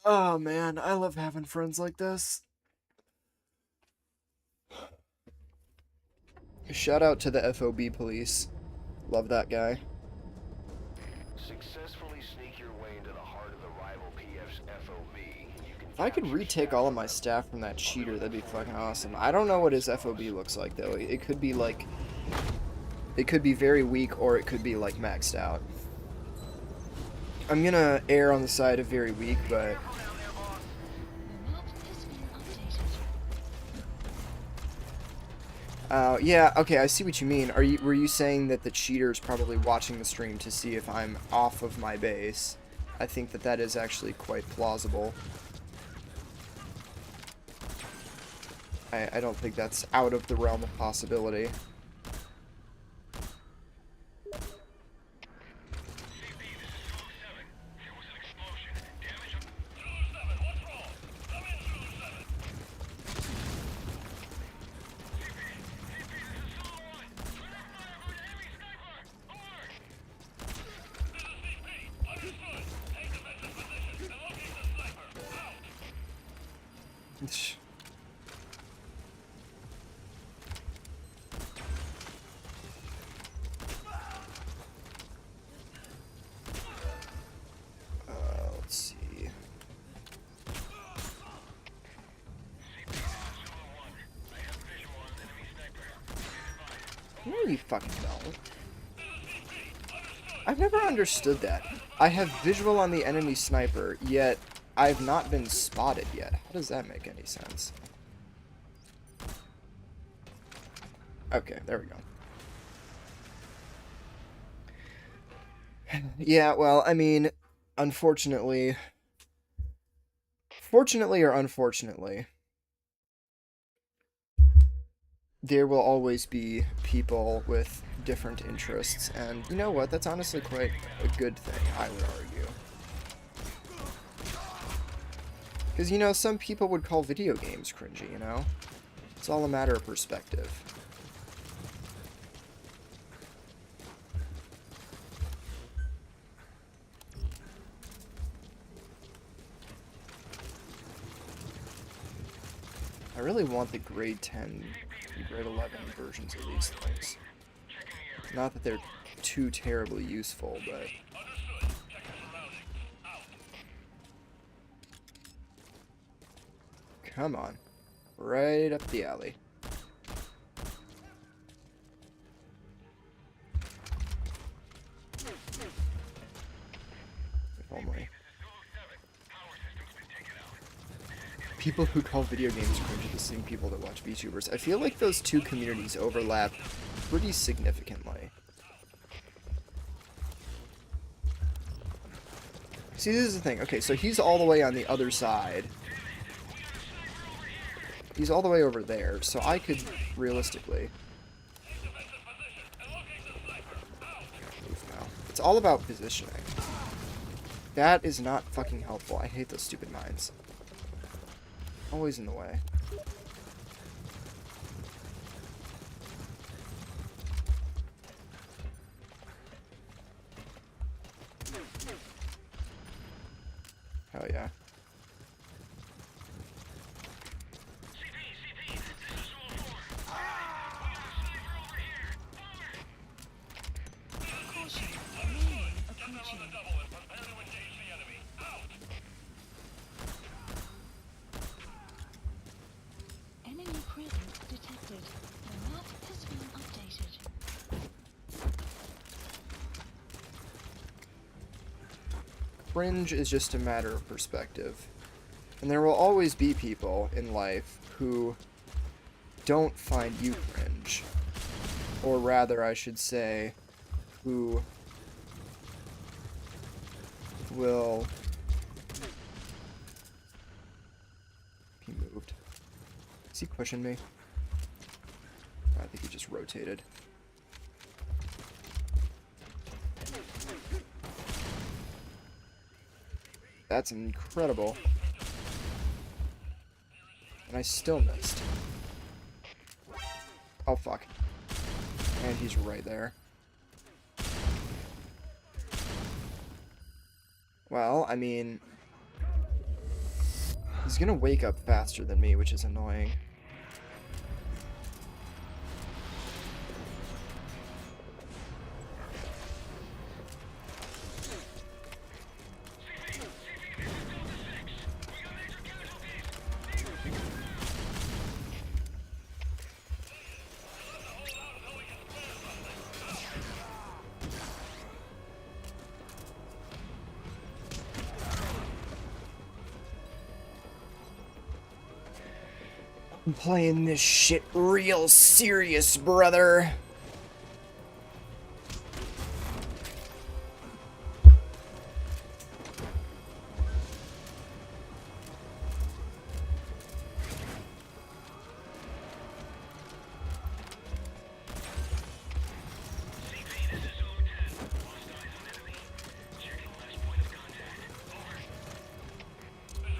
Oh man, I love having friends like this. Shout out to the FOB police. Love that guy. Successfully sneak your way into the heart of the rival PF's FOB. You can If I could capture retake staff all of from my them. staff from that cheater, that'd be fucking awesome. I don't know what his FOB looks like though. It could be like, it could be very weak or it could be like maxed out. I'm gonna err on the side of very weak, but The map has been updated. yeah, okay, I see what you mean. Were you saying that the cheater's probably watching the stream to see if I'm off of my base? I think that is actually quite plausible. I don't think that's out of the realm of possibility. Let's see. No, you fucking don't. I've never understood that. I have visual on the enemy sniper, yet I've not been spotted yet. How does that make any sense? Okay, there we go. Yeah, well, I mean, unfortunately... Fortunately or unfortunately, there will always be people with different interests, and you know what? That's honestly quite a good thing, I would argue. Because, you know, some people would call video games cringy, you know? It's all a matter of perspective. I really want the grade 10 and grade 11 versions of these things. Not that they're too terribly useful, but... Come on. Right up the alley. If only. People who call video games cringe are the same people that watch VTubers. I feel like those two communities overlap pretty significantly. See, this is the thing. Okay, so he's all the way on the other side. He's all the way over there, so I could realistically... move now. It's all about positioning. That is not fucking helpful. I hate those stupid mines. Always in the way. Hell yeah. Caution. Enemy approaching. Enemy presence detected. The map has been updated. Cringe is just a matter of perspective. And there will always be people in life who don't find you cringe. Or rather, I should say, who will... He moved. Is he pushing me? I think he just rotated. That's incredible. And I still missed. Oh, fuck. And he's right there. Well, I mean... he's gonna wake up faster than me, which is annoying. I'm playing this shit real serious, brother.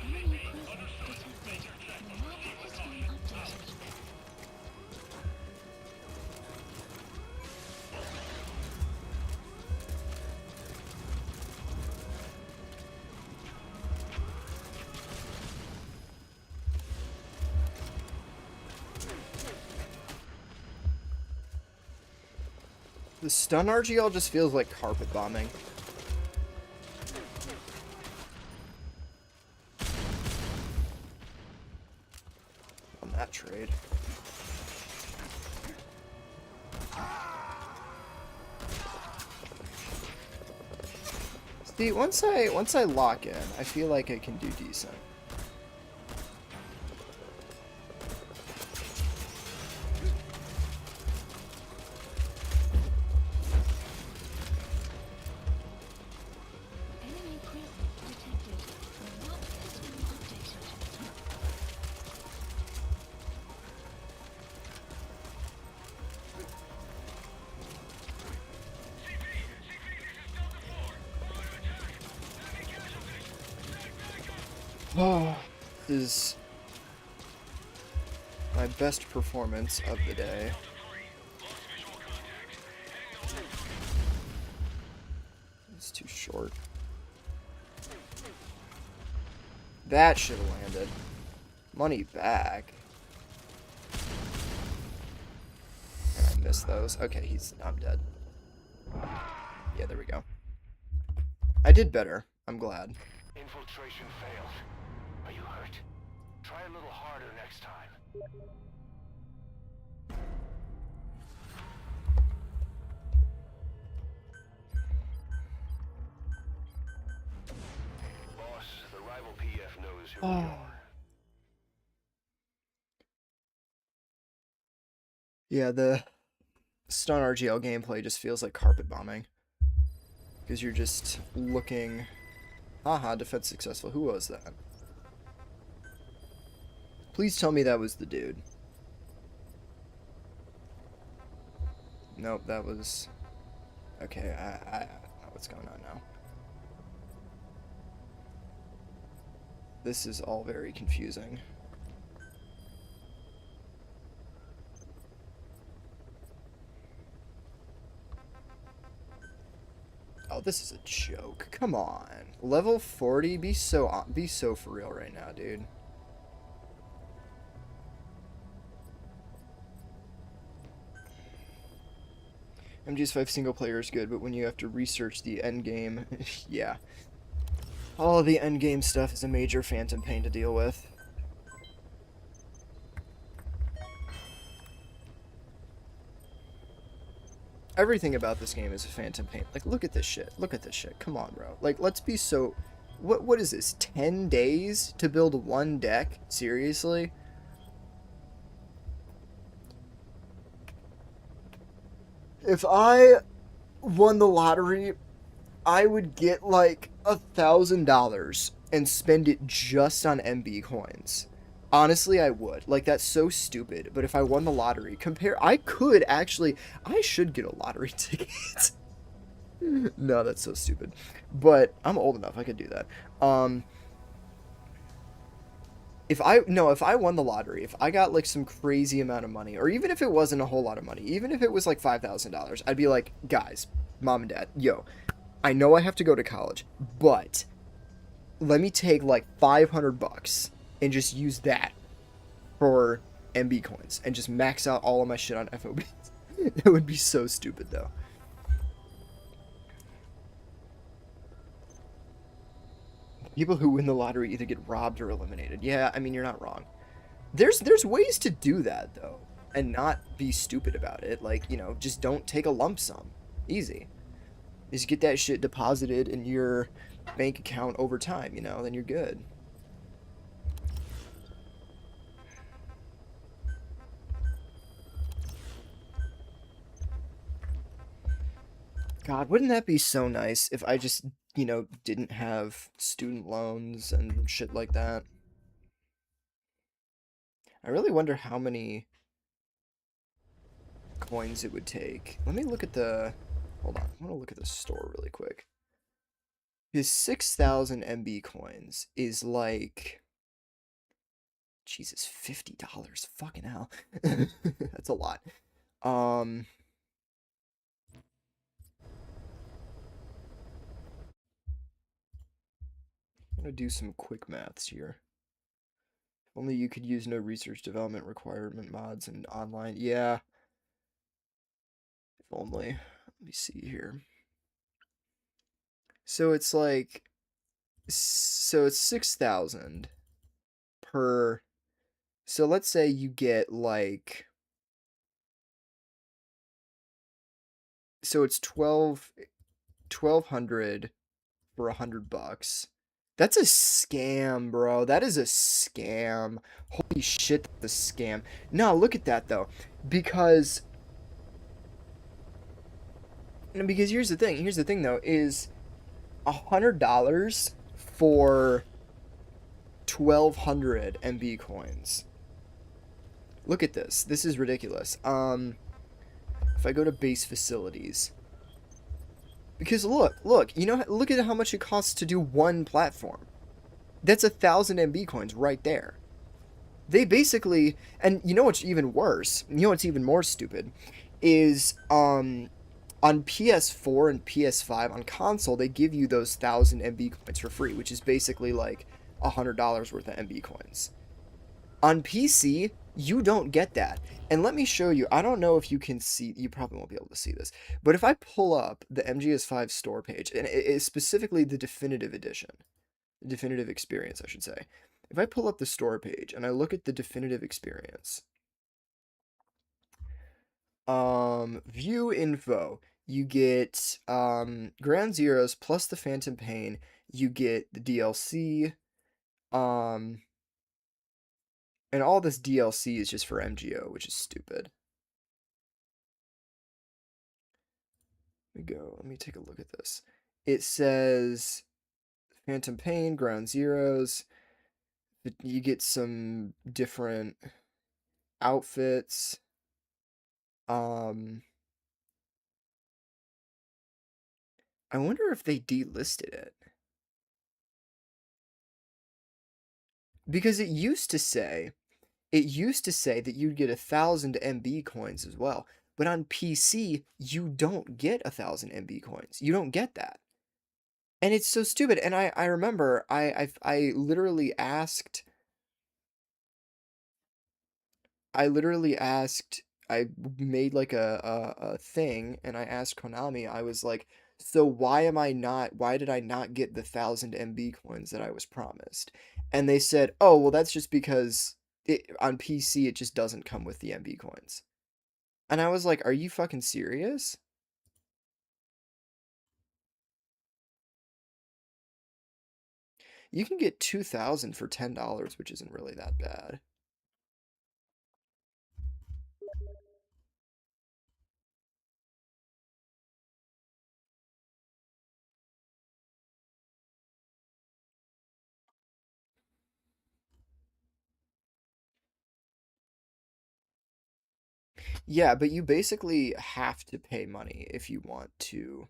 Enemy presence detected. The map has been updated. The stun RGL just feels like carpet bombing. On that trade. See, once I lock in, I feel like I can do decent. Enemy presence detected. The map has been updated. Oh, is my best performance of the day. It's too short. That should have landed. Money back. And I missed those. Okay, I'm dead. Yeah, there we go. I did better. I'm glad. Infiltration failed. Are you hurt? Try a little harder next time. Boss, the rival PF knows who we are. Yeah, the stun RGL gameplay just feels like carpet bombing. Because you're just looking... Haha, defense successful. Who was that? Please tell me that was the dude. Nope, that was... Okay, I know what's going on now. This is all very confusing. Oh, this is a joke. Come on. Level 40? Be so for real right now, dude. MGS5 single player is good, but when you have to research the end game, yeah. All of the end game stuff is a major phantom pain to deal with. Everything about this game is a phantom pain. Like, look at this shit. Look at this shit. Come on, bro. Like, let's be so... What is this? 10 days to build one deck? Seriously? If I won the lottery, I would get, like, $1,000 and spend it just on MB coins. Honestly, I would. Like, that's so stupid. But if I won the lottery, I should get a lottery ticket. No, that's so stupid. But I'm old enough. I could do that. Um, if I no, if I won the lottery, if I got like some crazy amount of money, or even if it wasn't a whole lot of money, even if it was like $5,000, I'd be like, guys, mom and dad, yo, I know I have to go to college, but let me take like 500 bucks and just use that for MB coins and just max out all of my shit on FOB. It would be so stupid though. People who win the lottery either get robbed or eliminated. Yeah, I mean you're not wrong. There's ways to do that though and not be stupid about it. Like, just don't take a lump sum. Easy. Just get that shit deposited in your bank account over time, then you're good. God, wouldn't that be so nice if I just, didn't have student loans and shit like that? I really wonder how many coins it would take. Let me look at the. Hold on. I want to look at the store really quick. His 6,000 MB coins is like. Jesus, $50. Fucking hell. That's a lot. I'm gonna do some quick maths here. Only you could use no research development requirement mods and online. Yeah. If only. Let me see here. So it's like. So it's 6,000 per. So let's say you get like. So it's 1,200 for $100. That's a scam, bro. That is a scam. Holy shit, that's a scam. No, look at that though. Because here's the thing. Here's the thing though, is $100 for 1,200 MB coins. Look at this. This is ridiculous. If I go to base facilities, because look, look at how much it costs to do one platform. That's 1,000 MB coins right there. They basically, and you know what's even worse? You know what's even more stupid? Is on PS4 and PS5 on console they give you those 1,000 MB coins for free, which is basically like $100 worth of MB coins. On PC, you don't get that. And let me show you. I don't know if you can see. You probably won't be able to see this. But if I pull up the MGS5 store page, and it is specifically the definitive edition, the definitive experience, I should say. If I pull up the store page and I look at the definitive experience, view info, you get Ground Zeroes plus the Phantom Pain. You get the DLC. And all this DLC is just for MGO, which is stupid. Let me go. Let me take a look at this. It says Phantom Pain, Ground Zeroes. You get some different outfits. I wonder if they delisted it. Because it used to say that you'd get 1,000 MB coins as well. But on PC, you don't get 1,000 MB coins. You don't get that. And it's so stupid. And I remember I literally asked I made like a thing and I asked Konami, I was like, so why did I not get the 1,000 MB coins that I was promised? And they said, oh, well, that's just because on PC it just doesn't come with the MB coins. And I was like, are you fucking serious? You can get 2,000 for $10, which isn't really that bad. Yeah, but you basically have to pay money if you want to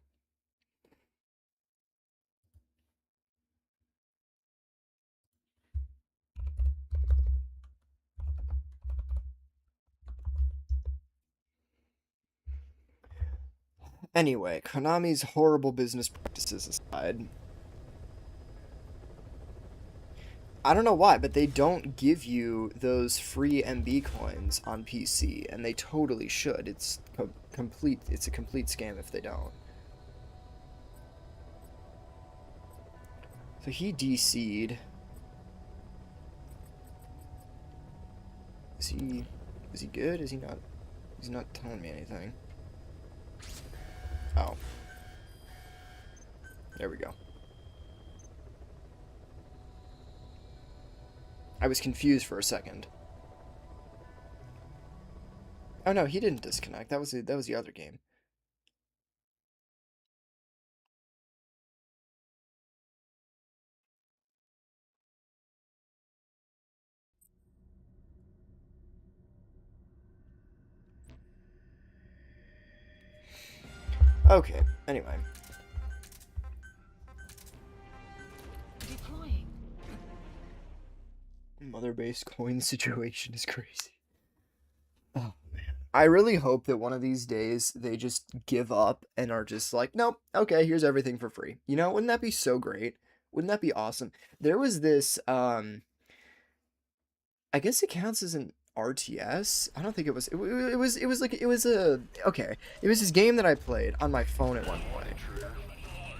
Anyway, Konami's horrible business practices aside, I don't know why, but they don't give you those free MB coins on PC, and they totally should. It's complete. It's a complete scam if they don't. So he DC'd. Is he? Is he good? Is he not? He's not telling me anything. Oh. There we go. I was confused for a second. Oh no, he didn't disconnect. That was the other game. Okay. Anyway. Deploying. Mother base coin situation is crazy. Oh man. I really hope that one of these days they just give up and are just like, nope, okay, here's everything for free. You know, wouldn't that be so great? Wouldn't that be awesome? There was this I guess it counts as an RTS. I don't think it was. It was like it was a okay. It was this game that I played on my phone at one point,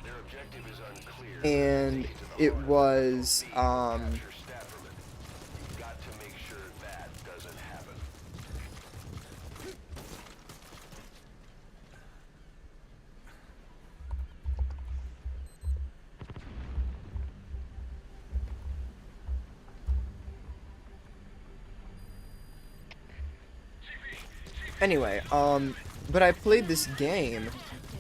Their objective is unclear. and it was Capture Stafferman. You've got to make sure that doesn't happen. anyway. But I played this game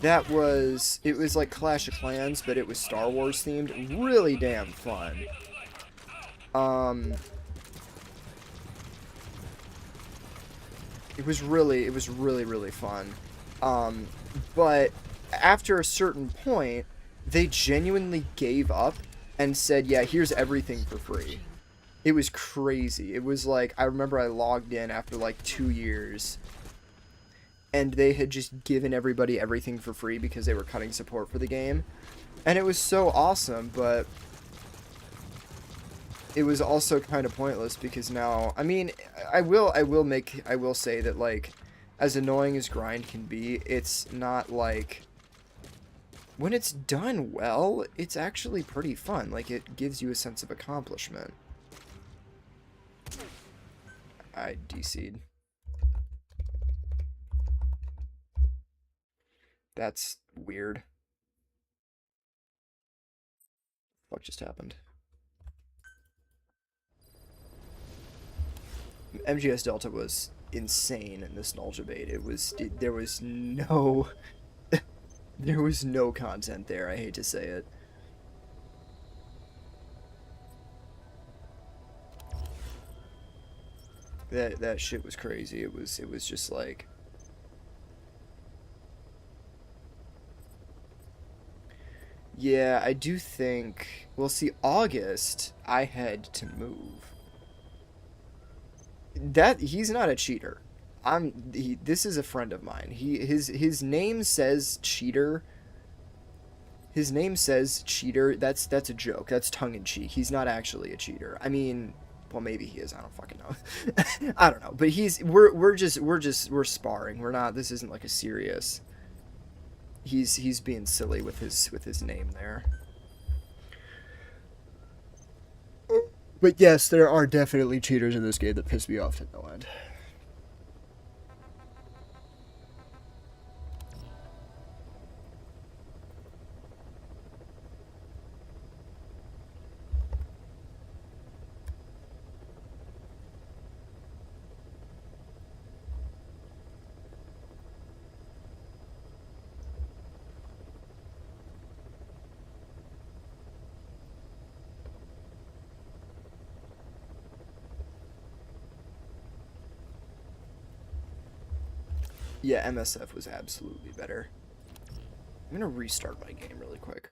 that was it was like Clash of Clans, but it was Star Wars themed. Really damn fun. It was really fun. But after a certain point, they genuinely gave up and said, "Yeah, here's everything for free." It was crazy. It was like I remember I logged in after like 2 years, and they had just given everybody everything for free because they were cutting support for the game, and it was so awesome. But it was also kind of pointless because now, I mean, I will say that, like, as annoying as grind can be, it's not like, when it's done well, it's actually pretty fun. Like, it gives you a sense of accomplishment. I DC'd. That's weird. What just happened? MGS Delta was insane in Nostalgia Bait. There was no there was no content there. I hate to say it. That shit was crazy. It was just like, yeah, I do think, well, see, August I had to move. That he's not a cheater. This is a friend of mine. His name says cheater. His name says cheater. That's a joke. That's tongue in cheek. He's not actually a cheater. I mean, well, maybe he is. I don't fucking know. I don't know. But we're sparring. We're not. This isn't like a serious. He's being silly with his name there. But yes, there are definitely cheaters in this game that piss me off to no end. Yeah, MSF was absolutely better. I'm gonna restart my game really quick.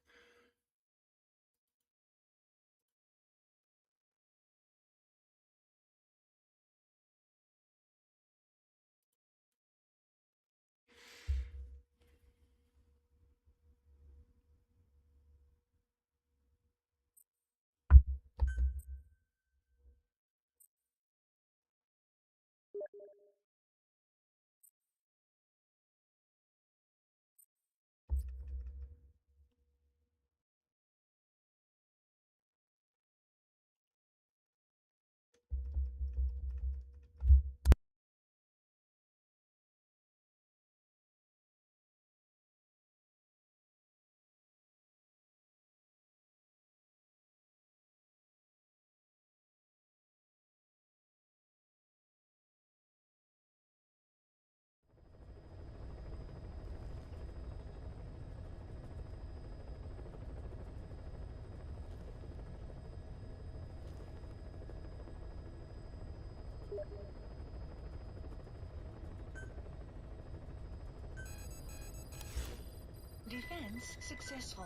Defense successful.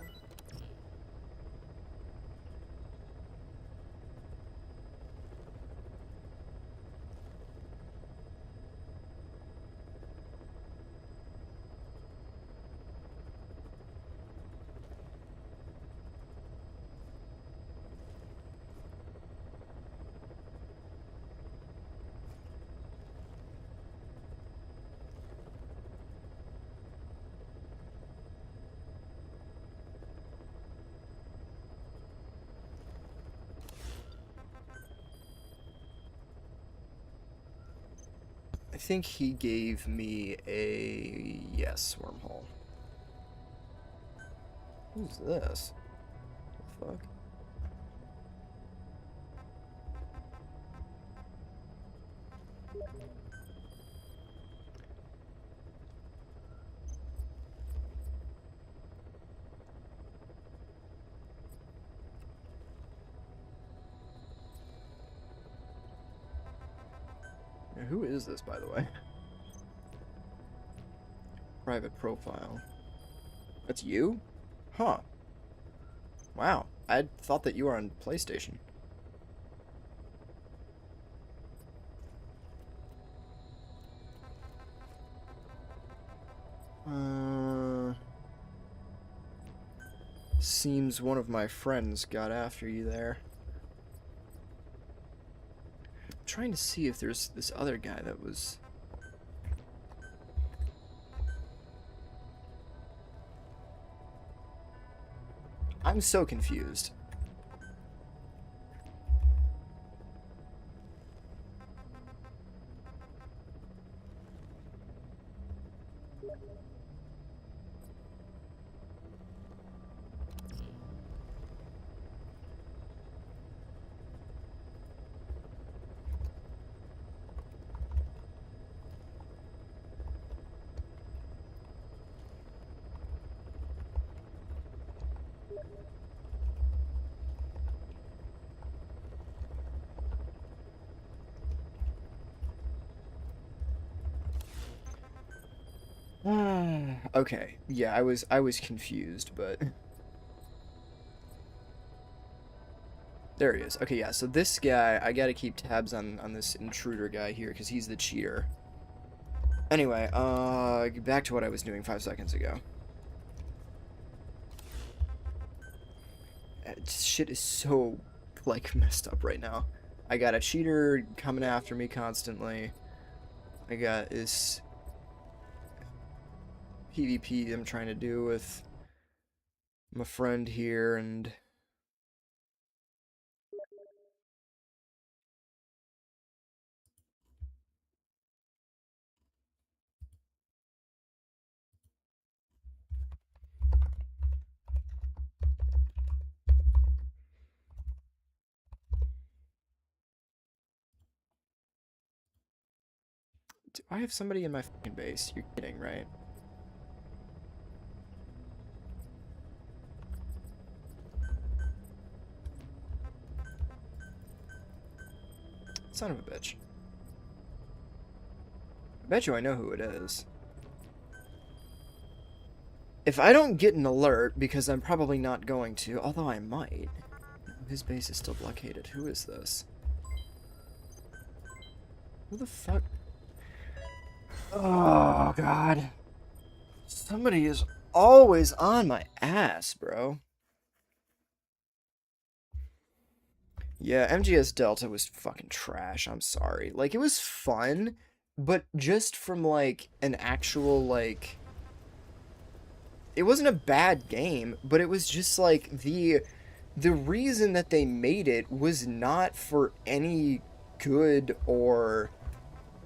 I think he gave me a yes wormhole. Who's this? The fuck? Now, who is this, by the way? Private profile. That's you? Huh. Wow. I thought that you were on PlayStation. Seems one of my friends got after you there. I'm trying to see if there's this other guy that was... I'm so confused. Okay, yeah, I was confused, but there he is. Okay, yeah, so this guy, I gotta keep tabs on this intruder guy here, because he's the cheater. Anyway, back to what I was doing 5 seconds ago. Shit is so, like, messed up right now. I got a cheater coming after me constantly. I got this PvP I'm trying to do with my friend here, and do I have somebody in my fucking base? You're kidding, right? Son of a bitch. I bet you I know who it is. If I don't get an alert, because I'm probably not going to, although I might. His base is still blockaded. Who is this? Who the fuck? Oh, God. Somebody is always on my ass, bro. Yeah, MGS Delta was fucking trash. I'm sorry. Like, it was fun, but just from like an actual like it wasn't a bad game, but it was just like the reason that they made it was not for any good or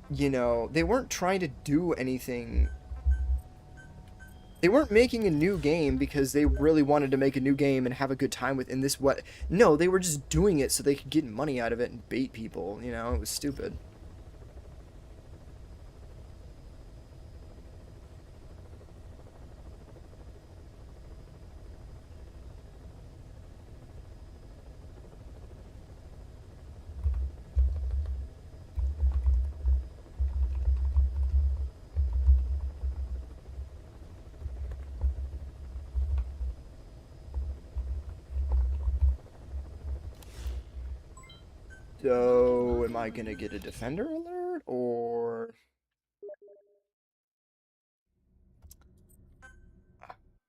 they weren't trying to do anything. They weren't making a new game because they really wanted to make a new game and have a good time with in this what no, they were just doing it so they could get money out of it and bait people, it was stupid. So, am I gonna get a defender alert or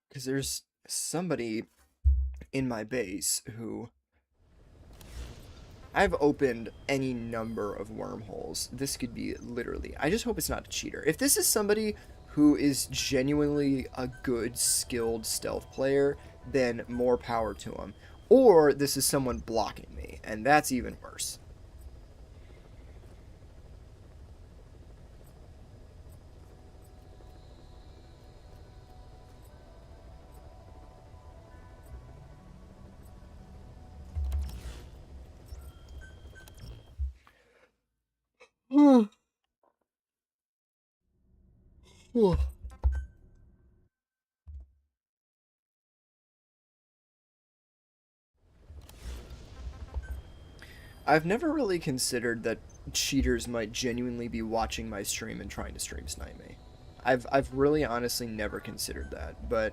because there's somebody in my base who I've opened any number of wormholes. This could be literally. I just hope it's not a cheater. If this is somebody who is genuinely a good, skilled stealth player, then more power to them. Or this is someone blocking me, and that's even worse. I've never really considered that cheaters might genuinely be watching my stream and trying to stream snipe me. I've really honestly never considered that, but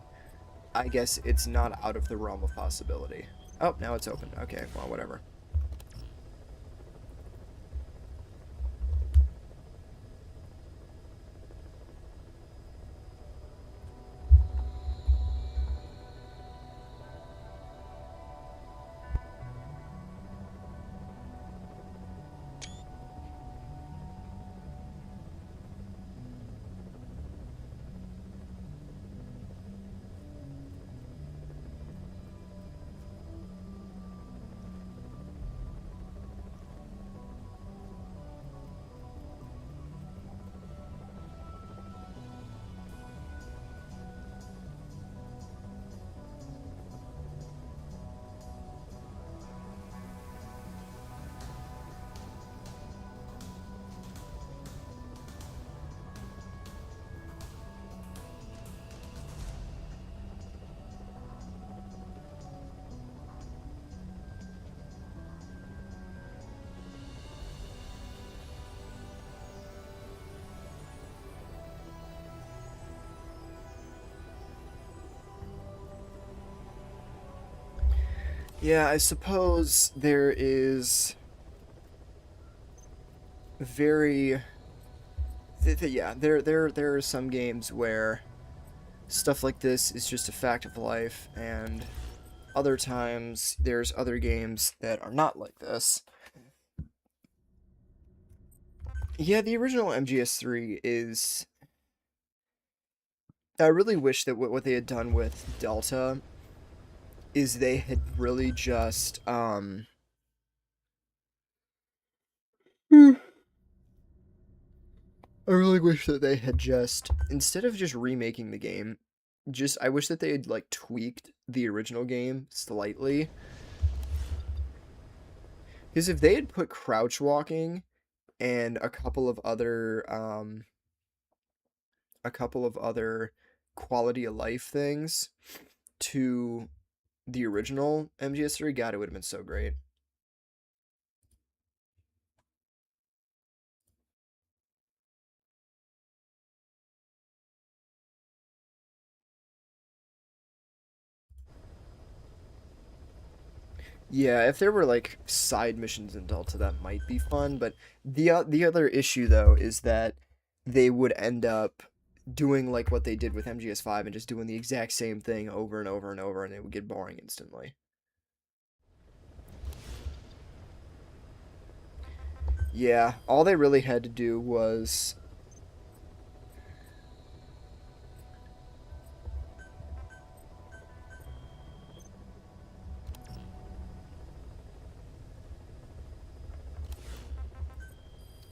I guess it's not out of the realm of possibility. Oh, now it's open. Okay, well, whatever. Yeah, I suppose there is very yeah, there are some games where stuff like this is just a fact of life, and other times there's other games that are not like this. Yeah, the original MGS3 is. I really wish that what they had done with Delta is they had really just I really wish that they had just instead of just remaking the game, just I wish that they had like tweaked the original game slightly. Because if they had put crouch walking and a couple of other quality of life things to the original MGS3, God, it would have been so great. Yeah, if there were like side missions in Delta, that might be fun. But the other issue though is that they would end up doing like what they did with MGS5 and just doing the exact same thing over and over and over, and it would get boring instantly. Yeah, all they really had to do was...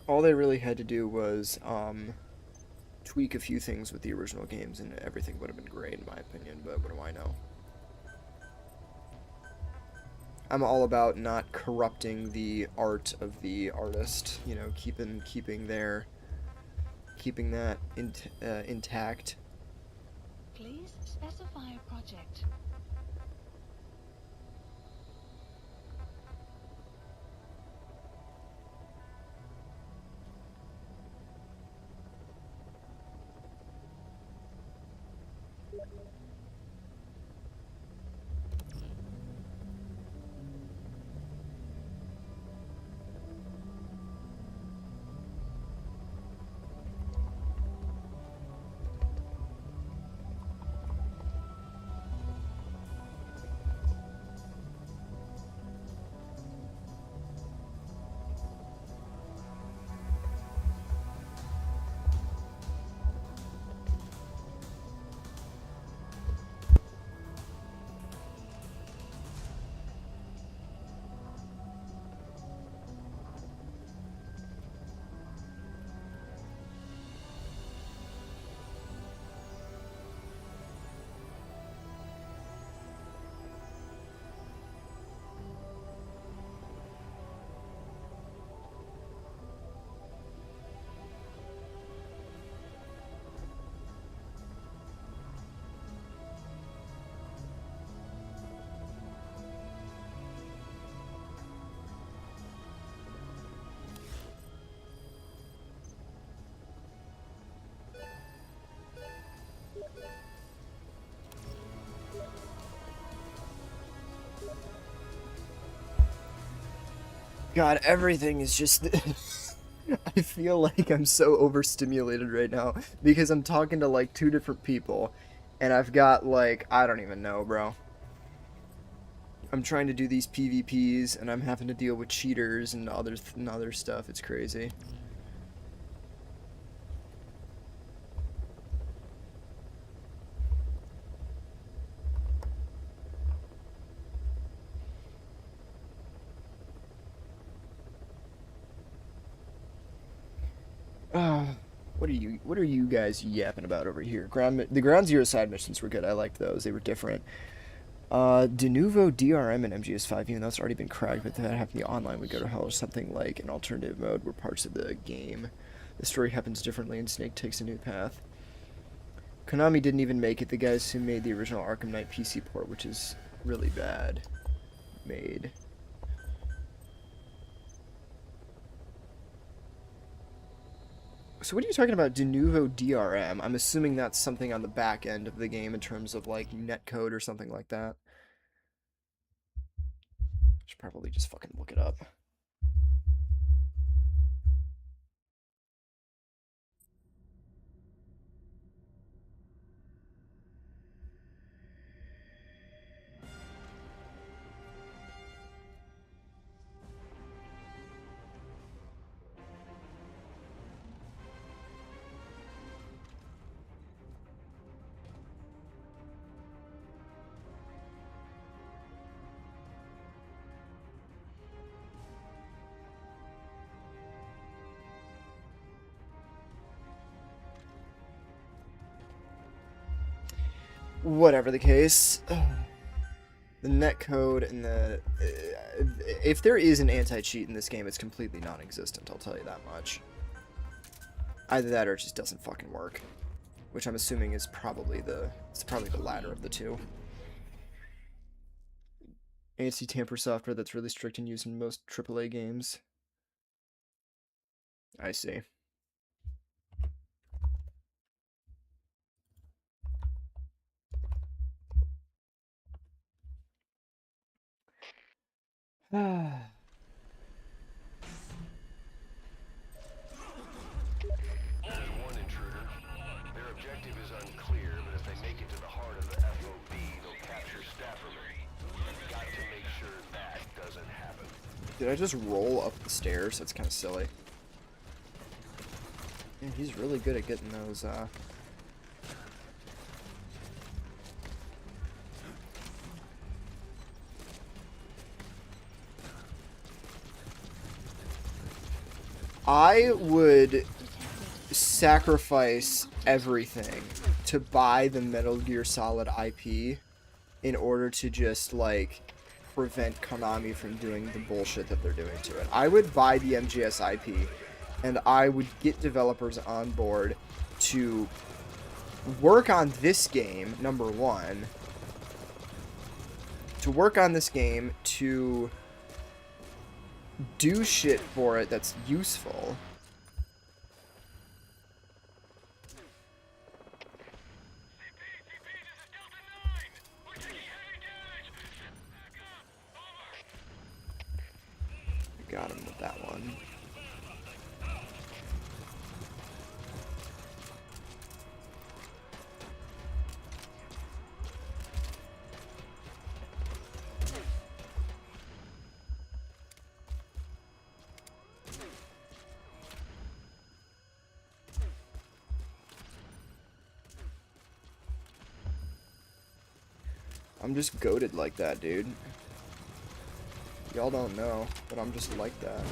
All they really had to do was, tweak a few things with the original games and everything would have been great in my opinion, but what do I know? I'm all about not corrupting the art of the artist, you know, keeping that intact. Please specify a project. God, everything is just... I feel like I'm so overstimulated right now because I'm talking to like 2 different people and I've got like, I don't even know, bro. I'm trying to do these PvPs and I'm having to deal with cheaters and other stuff. It's crazy. What are you guys yapping about over here? The Ground Zero side missions were good. I liked those. They were different. De Novo DRM and MGS5, even though it's already been cracked, but that happening online would go to hell, or something like an alternative mode where parts of the game, the story happens differently and Snake takes a new path. Konami didn't even make it. The guys who made the original Arkham Knight PC port, which is really bad made. So what are you talking about, De Novo DRM? I'm assuming that's something on the back end of the game in terms of like netcode or something like that. Should probably just fucking look it up. Whatever the case, the netcode and the... if there is an anti-cheat in this game, it's completely non-existent, I'll tell you that much. Either that or it just doesn't fucking work. Which I'm assuming is probably the latter of the two. Anti-tamper software that's really strict and used in most AAA games. I see. There's one intruder. Their objective is unclear, but if they make it to the heart of the FOB, they'll capture Stafferman. You've got to make sure that doesn't happen. Did I just roll up the stairs? That's kind of silly. Yeah, he's really good at getting those, I would sacrifice everything to buy the Metal Gear Solid IP in order to just, like, prevent Konami from doing the bullshit that they're doing to it. I would buy the MGS IP, and I would get developers on board to work on this game, number one, to work on this game, to do shit for it that's useful. Got him with that one. I'm just goated like that, dude. Y'all don't know, but I'm just like that.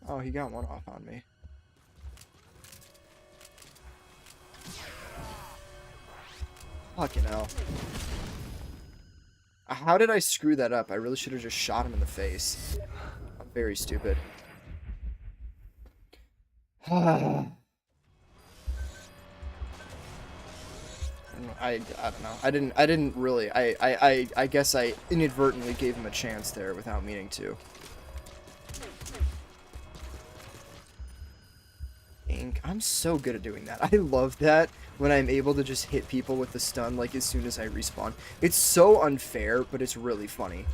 Oh, he got one off on me. Fucking hell. How did I screw that up? I really should have just shot him in the face. I'm very stupid. I don't know. I didn't really. I guess I inadvertently gave him a chance there without meaning to. I'm so good at doing that. I love that when I'm able to just hit people with the stun like as soon as I respawn. It's so unfair, but it's really funny.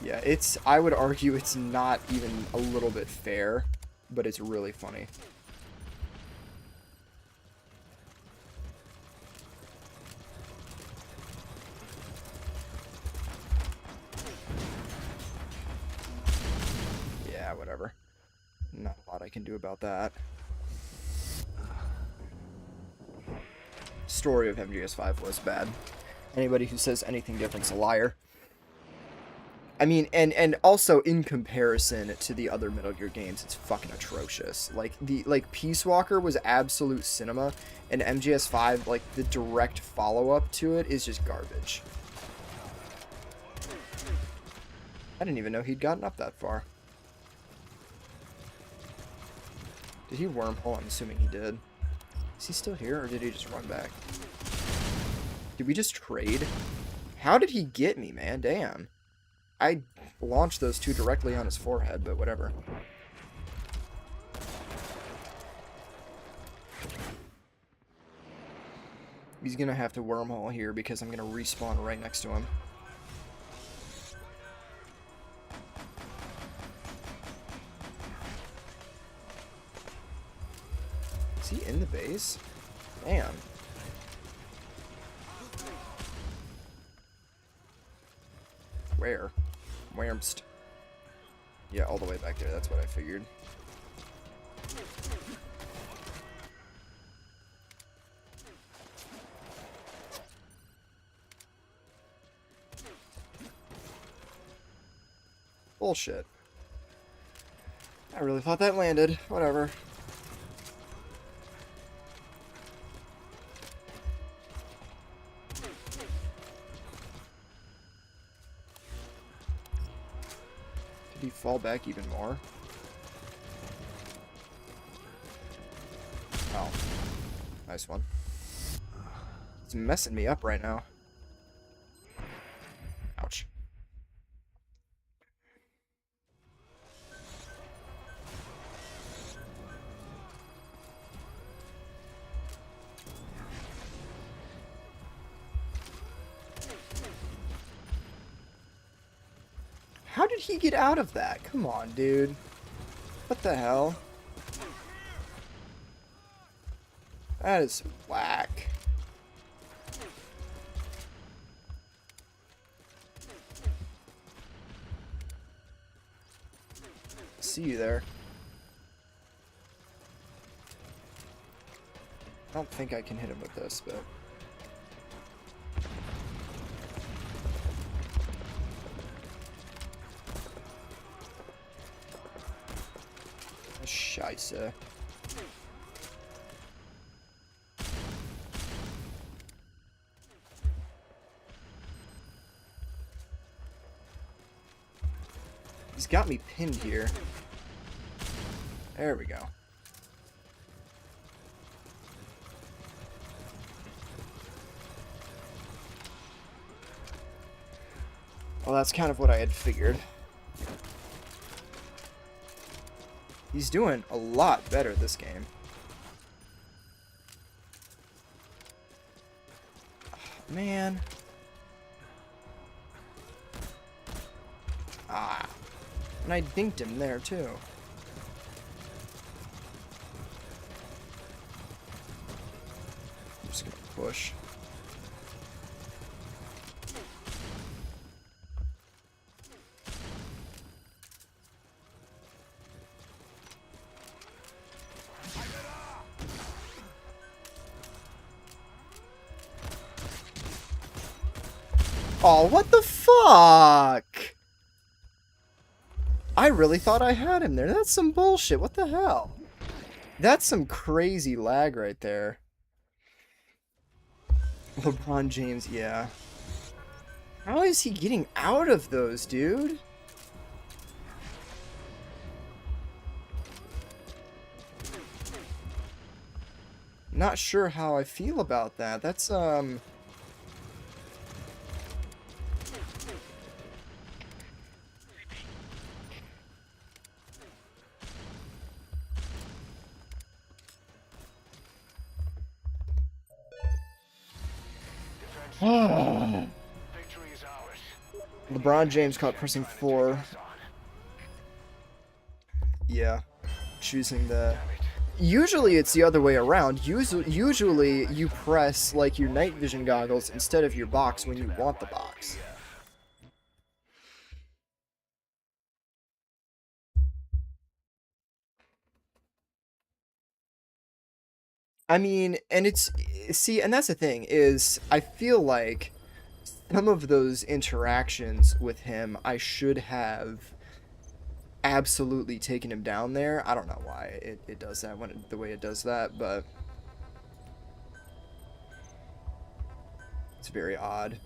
Yeah, I would argue it's not even a little bit fair, but it's really funny. Whatever. Not a lot I can do about that. Story of MGS5 was bad. Anybody who says anything different's a liar. I mean, and also in comparison to the other Metal Gear games, it's fucking atrocious. Like Peace Walker was absolute cinema, and MGS5, like the direct follow-up to it, is just garbage. I didn't even know he'd gotten up that far. Did he wormhole? I'm assuming he did. Is he still here, or did he just run back? Did we just trade? How did he get me, man? Damn. I launched those two directly on his forehead, but whatever. He's gonna have to wormhole here because I'm gonna respawn right next to him. Is he in the base? Damn. Where? Where'mst? Yeah, all the way back there. That's what I figured. Bullshit. I really thought that landed. Whatever. Did he fall back even more? Oh. Nice one. It's messing me up right now. Ouch. How did he get out of that? Come on, dude. What the hell? That is whack. See you there. I don't think I can hit him with this, but... Scheisse. He's got me pinned here. There we go. Well, that's kind of what I had figured. He's doing a lot better this game. Oh, man. Ah. And I dinked him there, too. I'm just gonna push. Oh, what the fuck? I really thought I had him there. That's some bullshit. What the hell? That's some crazy lag right there. LeBron James, yeah. How is he getting out of those, dude? Not sure how I feel about that. That's, Victory is ours. LeBron James caught pressing 4. Yeah. Choosing the... Usually it's the other way around. Usually you press, like, your night vision goggles instead of your box when you want the box. I mean, and it's... See, and that's the thing, is I feel like some of those interactions with him, I should have absolutely taken him down there. I don't know why it does that, the way it does that, but... It's very odd.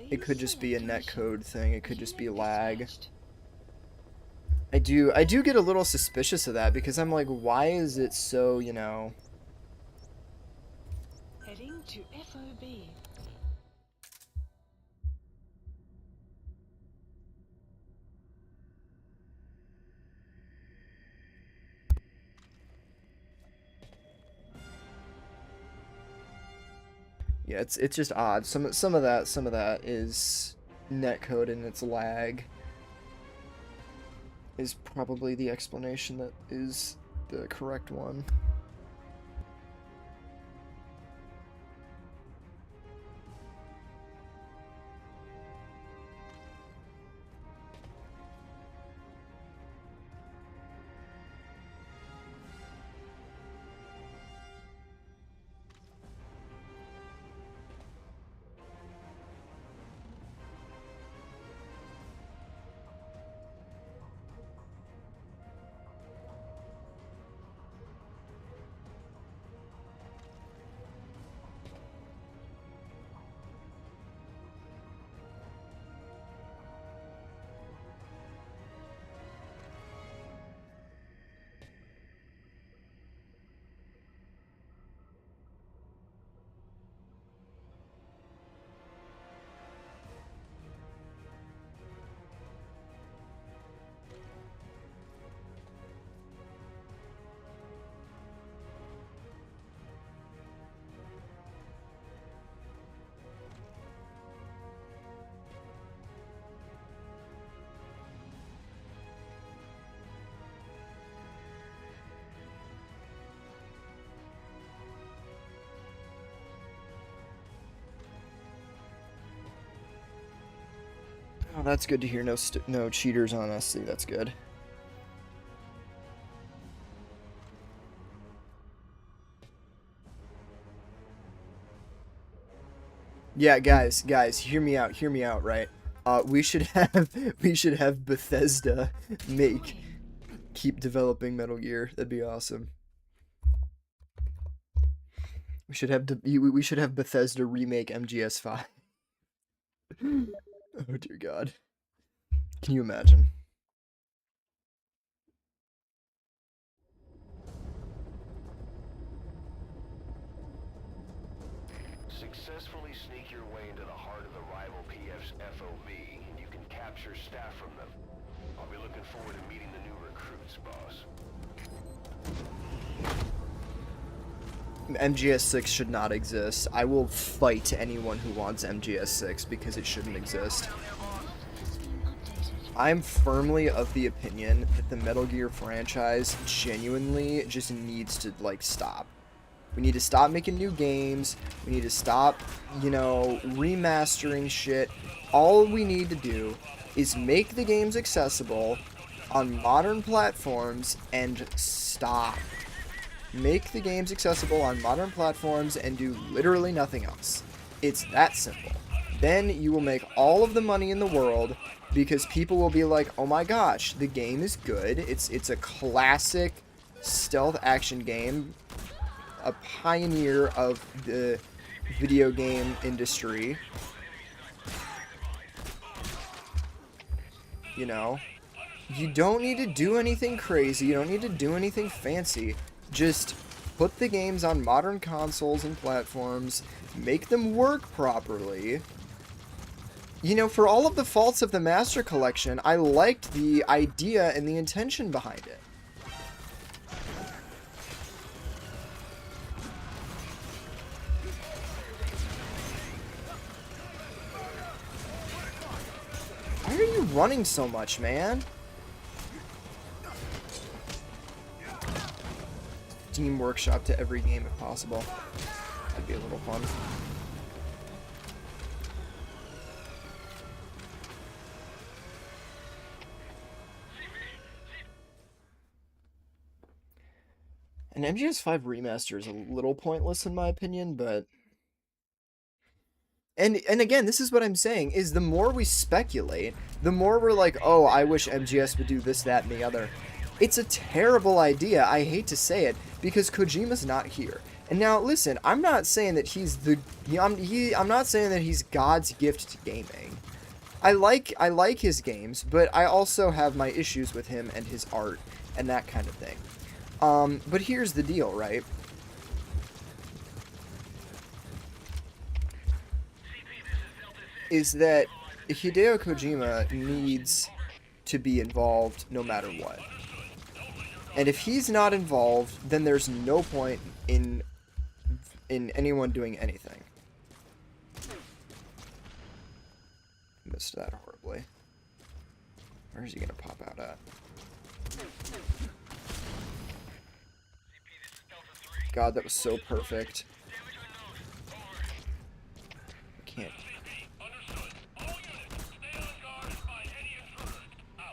It could just be a netcode thing, it could just be lag. I do get a little suspicious of that, because I'm like, why is it so, you know... Heading to FOB. Yeah, it's just odd. Some of that is netcode and its lag is probably the explanation that is the correct one. Oh, that's good to hear. No cheaters on SC. That's good. Yeah, guys, hear me out, right? We should have Bethesda keep developing Metal Gear. That'd be awesome. We should have Bethesda remake MGS5. Oh dear God. Can you imagine? Successfully sneak your way into the heart of the rival PF's FOB, and you can capture staff from them. I'll be looking forward to meeting the new recruits, boss. MGS6 should not exist. I will fight anyone who wants MGS6 because it shouldn't exist. I'm firmly of the opinion that the Metal Gear franchise genuinely just needs to, like, stop. We need to stop making new games. We need to stop, you know, remastering shit. All we need to do is make the games accessible on modern platforms and stop. Make the games accessible on modern platforms and do literally nothing else. It's that simple. Then you will make all of the money in the world because people will be like, oh my gosh, the game is good. It's a classic stealth action game, a pioneer of the video game industry. You know, you don't need to do anything crazy. You don't need to do anything fancy. Just put the games on modern consoles and platforms, make them work properly. You know, for all of the faults of the Master Collection, I liked the idea and the intention behind it. Why are you running so much, man? Team Workshop to every game if possible. That'd be a little fun. An MGS5 remaster is a little pointless in my opinion, but... And again, this is what I'm saying, is the more we speculate, the more we're like, oh, I wish MGS would do this, that, and the other. It's a terrible idea, I hate to say it, because Kojima's not here. And now, listen, I'm not saying that he's I'm not saying that he's God's gift to gaming. I like his games, but I also have my issues with him and his art and that kind of thing. But here's the deal, right? Is that Hideo Kojima needs to be involved no matter what. And if he's not involved, then there's no point in anyone doing anything. Missed that horribly. Where is he gonna pop out at? God, that was so perfect. I can't.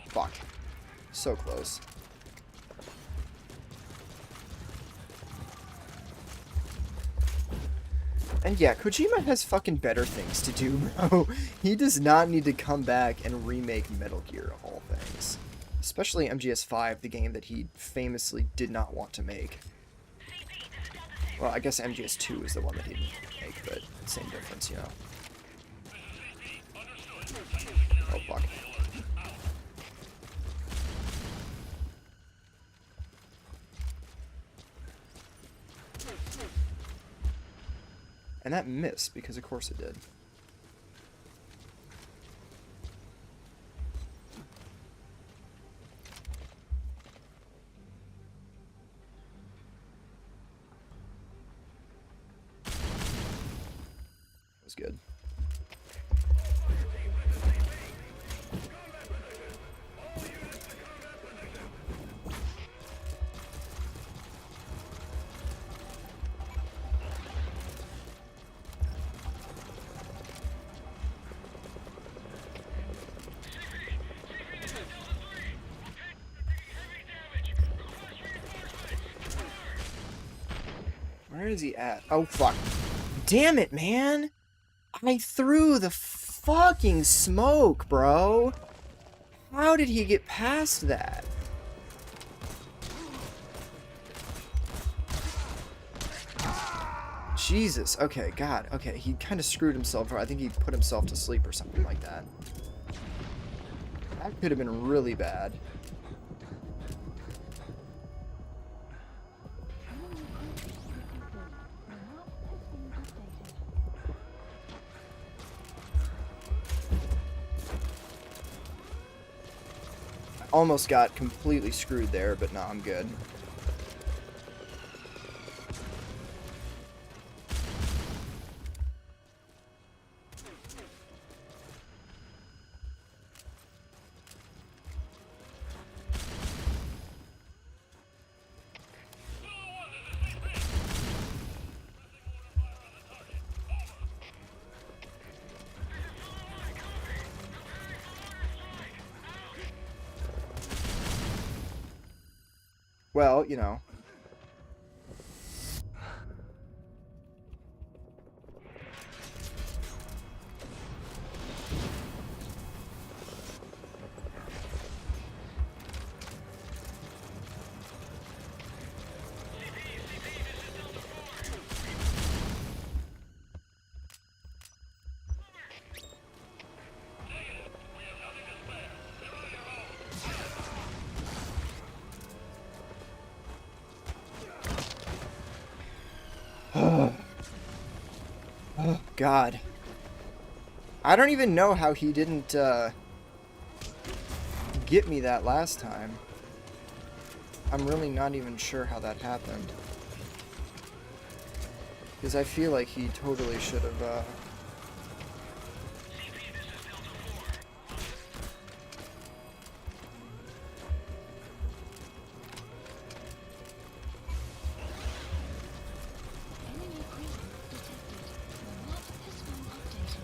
Fuck. So close. And yeah, Kojima has fucking better things to do, bro. He does not need to come back and remake Metal Gear of all things. Especially MGS5, the game that he famously did not want to make. Well, I guess MGS2 is the one that he didn't make, but same difference, you know. Oh, fuck. And that missed, because of course it did. That was good. Where is he at? Oh, fuck. Damn it, man! I threw the fucking smoke, bro! How did he get past that? Jesus, okay, God, okay, he kind of screwed himself, I think he put himself to sleep or something like that. That could have been really bad. Almost got completely screwed there, but no, I'm good. Well, you know. Oh, God. I don't even know how he didn't, get me that last time. I'm really not even sure how that happened. Because I feel like he totally should have, Enemy creep detected. Your map has been updated.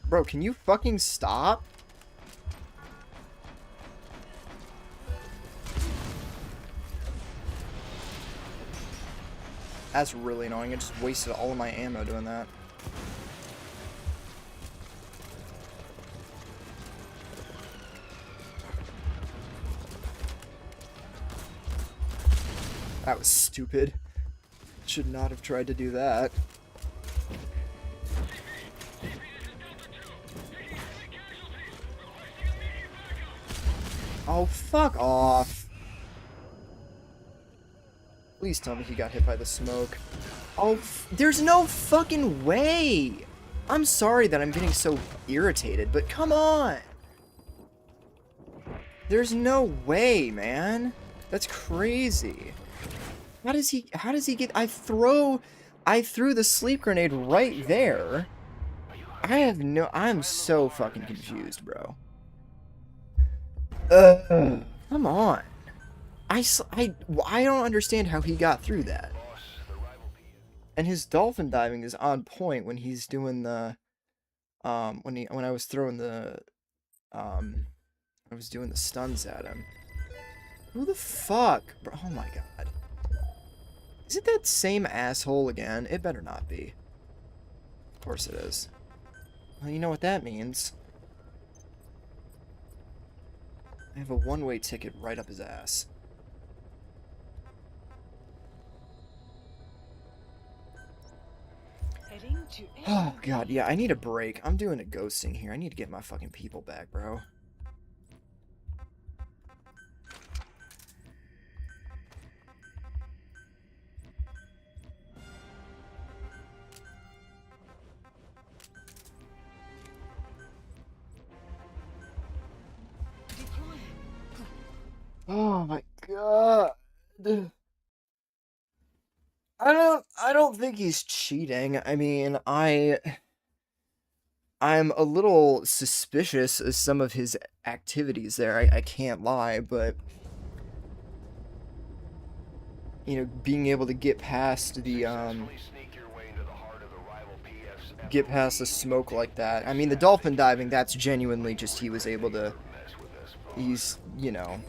Bro, can you fucking stop? That's really annoying. I just wasted all of my ammo doing that. That was stupid. Should not have tried to do that. Oh, fuck off. Please tell me he got hit by the smoke. Oh, there's no fucking way! I'm sorry that I'm getting so irritated, but come on! There's no way, man. That's crazy. How does he get, I threw the sleep grenade right there. I'm so fucking confused, bro. Come on. I don't understand how he got through that. And his dolphin diving is on point when he's doing the, when I was throwing the, I was doing the stuns at him. Who the fuck? Bro, oh my god. Is it that same asshole again? It better not be. Of course it is. Well, you know what that means. I have a one-way ticket right up his ass. Oh god, yeah, I need a break. I'm doing a ghosting here. I need to get my fucking people back, bro. Oh my god. I don't think he's cheating. I mean, I'm a little suspicious of some of his activities there. I can't lie, but you know, being able to get past the Successfully sneak your way into the heart of the rival PF's get past the smoke like that. I mean, the dolphin diving, that's genuinely just he was able to. mess with us. He's, you know,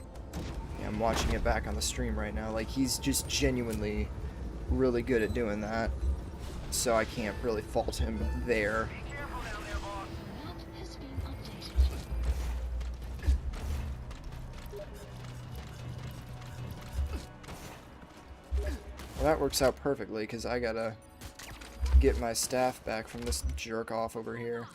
yeah, I'm watching it back on the stream right now. Like, he's just genuinely really good at doing that. So I can't really fault him there. Map has been updated. Well, that works out perfectly, because I gotta get my staff back from this jerk off over here.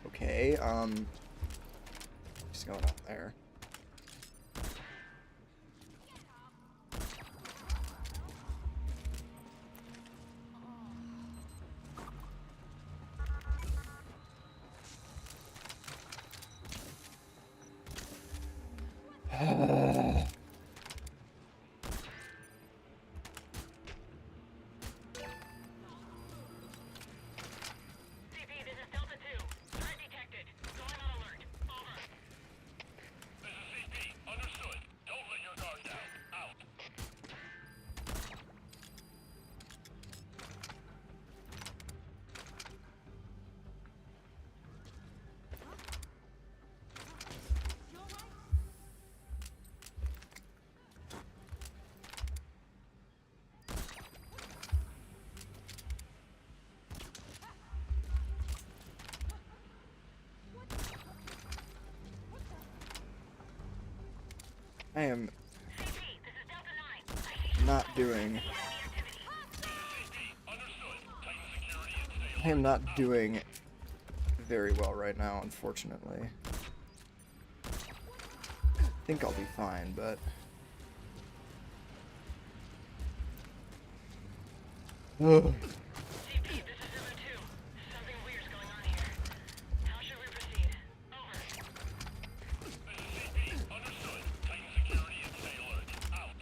Okay, what's going on there? CP, this is Delta 2. Threat detected. Going on alert. Over. This is CP. Understood. Don't let your guard down. Out. I am CP, this is Delta 9. I see not doing. enemy activity. CP, understood. Tighten security and stay I am not doing very well right now, unfortunately. I think I'll be fine, but ugh. CP, this is Zulu 2. Something weird's going on here. How should we proceed? Over. This is CP. Understood. Tighten security and stay alert. Out.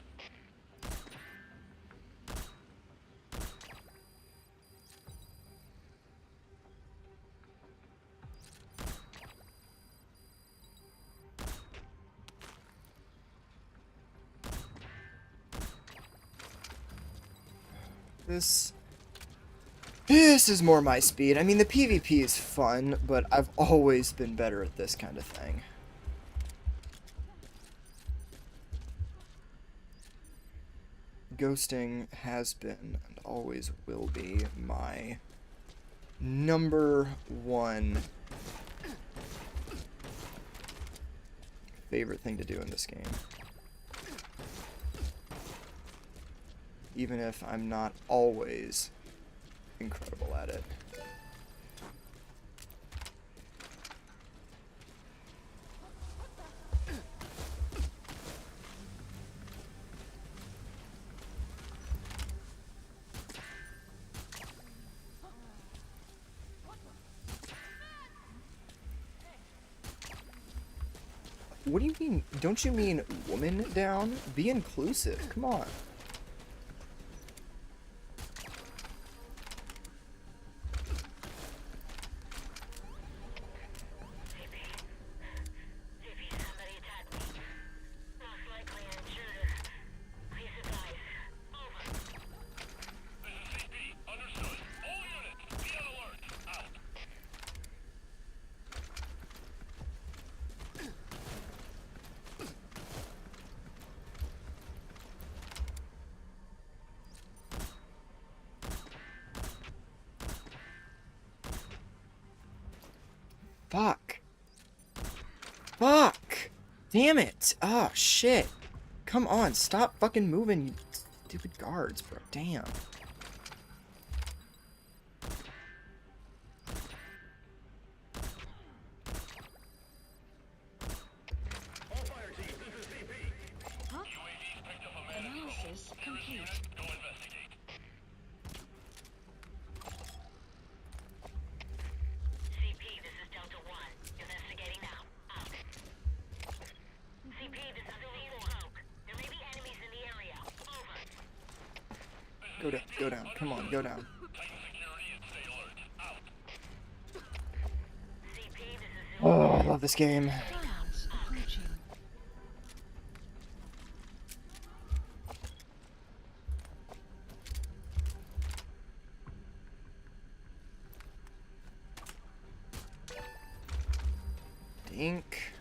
This is more my speed. I mean, the PvP is fun, but I've always been better at this kind of thing. Ghosting has been and always will be my #1 favorite thing to do in this game. Even if I'm not always incredible at it. What do you mean? Don't you mean woman down? Be inclusive. Come on. CP, somebody attacked me. Most likely an intruder. Please advise. Over. This is CP. Understood. All units, be on alert. Out. Fuck. Fuck. Damn it. Oh, shit. Come on, stop fucking moving, you stupid guards, bro. Damn. Go down. Go down. Come on, go down. Tighten security and stay alert. Out. CP, this is Oh, I love this game. Giants approaching. Dink.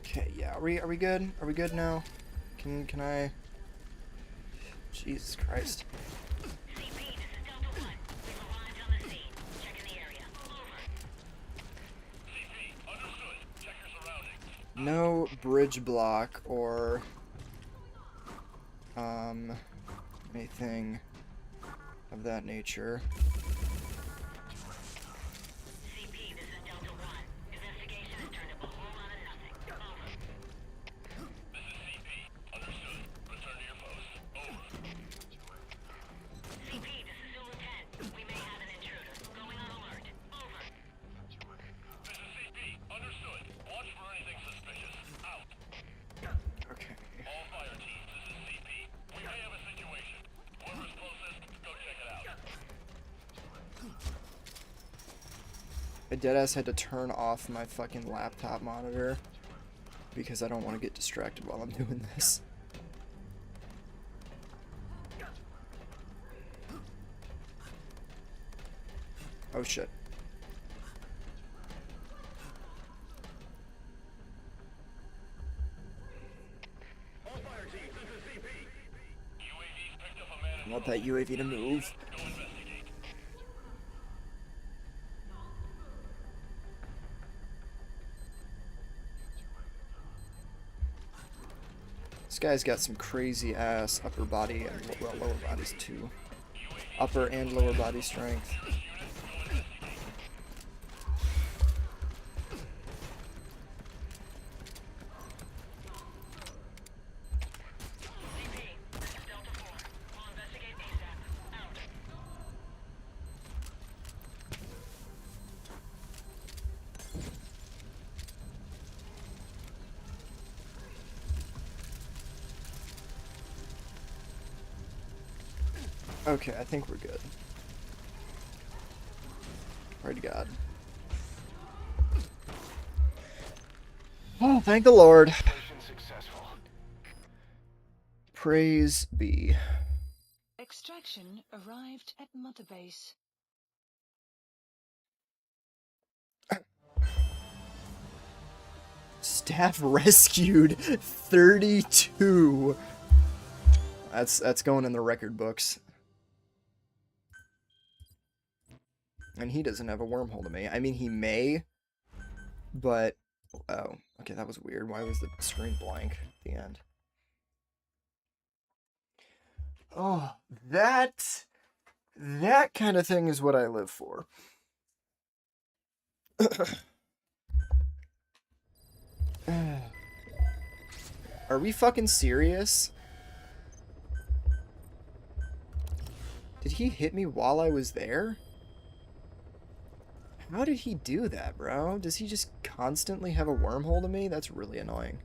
Okay, yeah, are we good? Are we good now? Can I? Jesus Christ. CP, this is Delta 1. We've arrived on the scene. Checking the area. Over. CP, understood. Check your surroundings. No bridge block or anything of that nature. CP, this is Delta 1. Investigation has turned up a whole lot of nothing. Over. This is CP. Understood. Return to your post. Over. CP, this is Zulu 10. We may have an intruder. Going on alert. Over. This is CP. Understood. Watch for anything suspicious. Out. Okay. All fire teams, this is CP. We may have a situation. Whoever's closest, go check it out. I deadass had to turn off my fucking laptop monitor because I don't want to get distracted while I'm doing this. Oh shit. All fire teams, this is CP. UAV's picked up a man I want that UAV to move. Go investigate. This guy's got some crazy ass upper body and well, lower bodies too. Upper and lower body strength. CP, this is Delta 4. We'll investigate ASAP. Out. Okay, I think we're good. Pray to God. Oh, thank the Lord. Mission successful. Praise be. Extraction arrived at Mother Base. Staff rescued 32. That's going in the record books. And he doesn't have a wormhole to me. I mean, he may, but oh, okay, that was weird. Why was the screen blank at the end? Oh, that kind of thing is what I live for. Are we fucking serious? Did he hit me while I was there? How did he do that, bro? Does he just constantly have a wormhole to me? That's really annoying.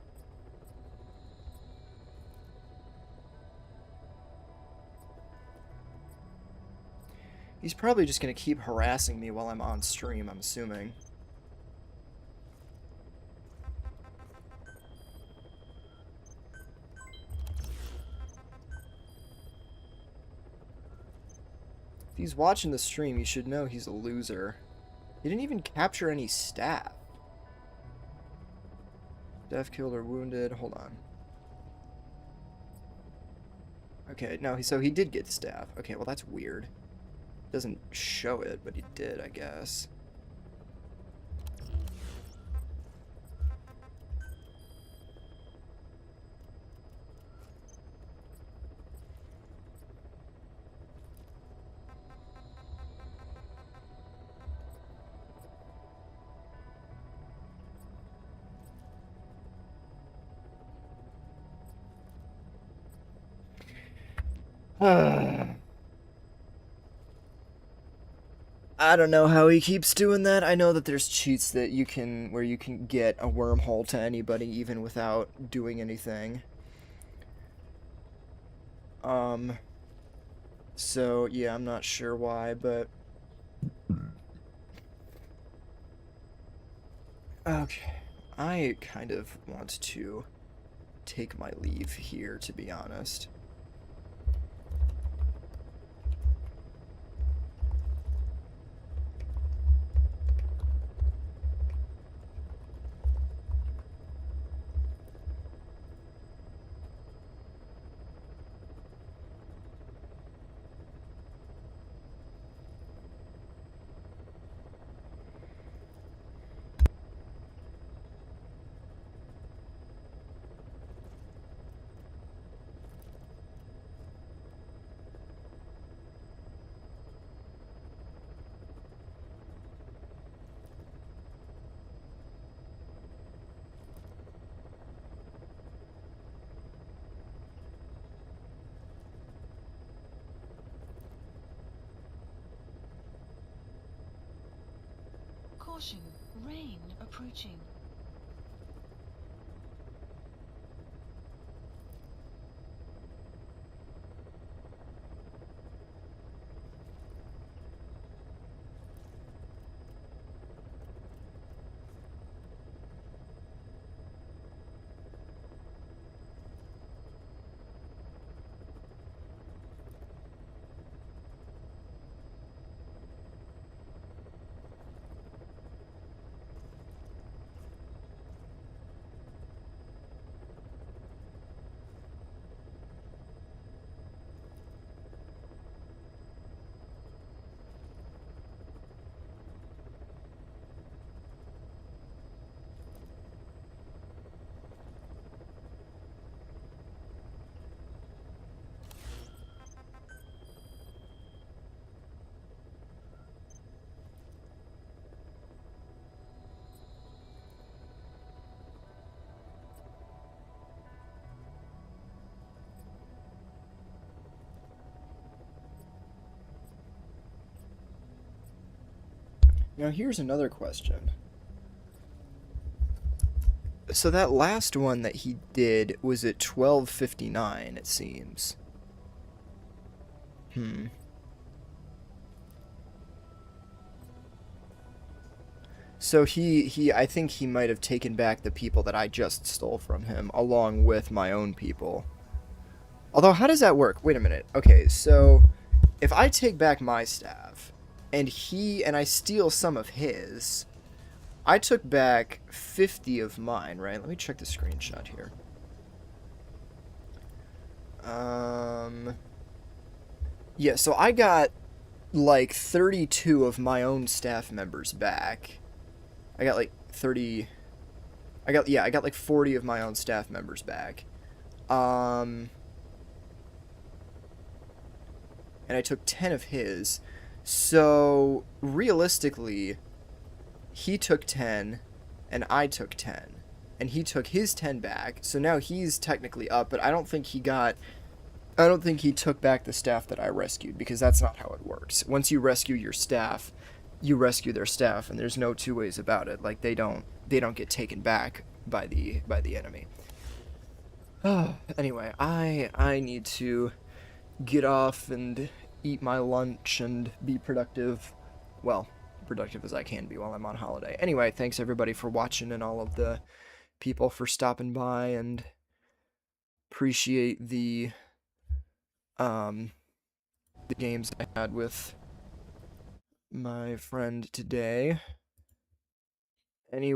He's probably just gonna keep harassing me while I'm on stream, I'm assuming. If he's watching the stream, you should know he's a loser. He didn't even capture any staff. Deaf, killed, or wounded. Hold on. Okay, no, so he did get staff. Okay, well that's weird. Doesn't show it, but he did, I guess. I don't know how he keeps doing that. I know that there's cheats that you can, where you can get a wormhole to anybody even without doing anything. So yeah, I'm not sure why, but okay. I kind of want to take my leave here, to be honest. Caution, rain approaching. Now here's another question. So that last one that he did was at 12:59, it seems. So I think he might have taken back the people that I just stole from him, along with my own people. Although, how does that work? Wait a minute. Okay, so if I take back my staff, and I steal some of his, I took back 50 of mine, right? Let me check the screenshot here. Yeah, so I got like 32 of my own staff members back. I got like 30. I got like 40 of my own staff members back. And I took 10 of his. So realistically, he took 10 and I took 10. And he took his 10 back. So now he's technically up, but I don't think he took back the staff that I rescued, because that's not how it works. Once you rescue your staff, you rescue their staff, and there's no two ways about it. Like, they don't get taken back by the enemy. Anyway, I need to get off and eat my lunch and be productive. Well, productive as I can be while I'm on holiday. Anyway, thanks everybody for watching, and all of the people for stopping by, and appreciate the games I had with my friend today. Anyway.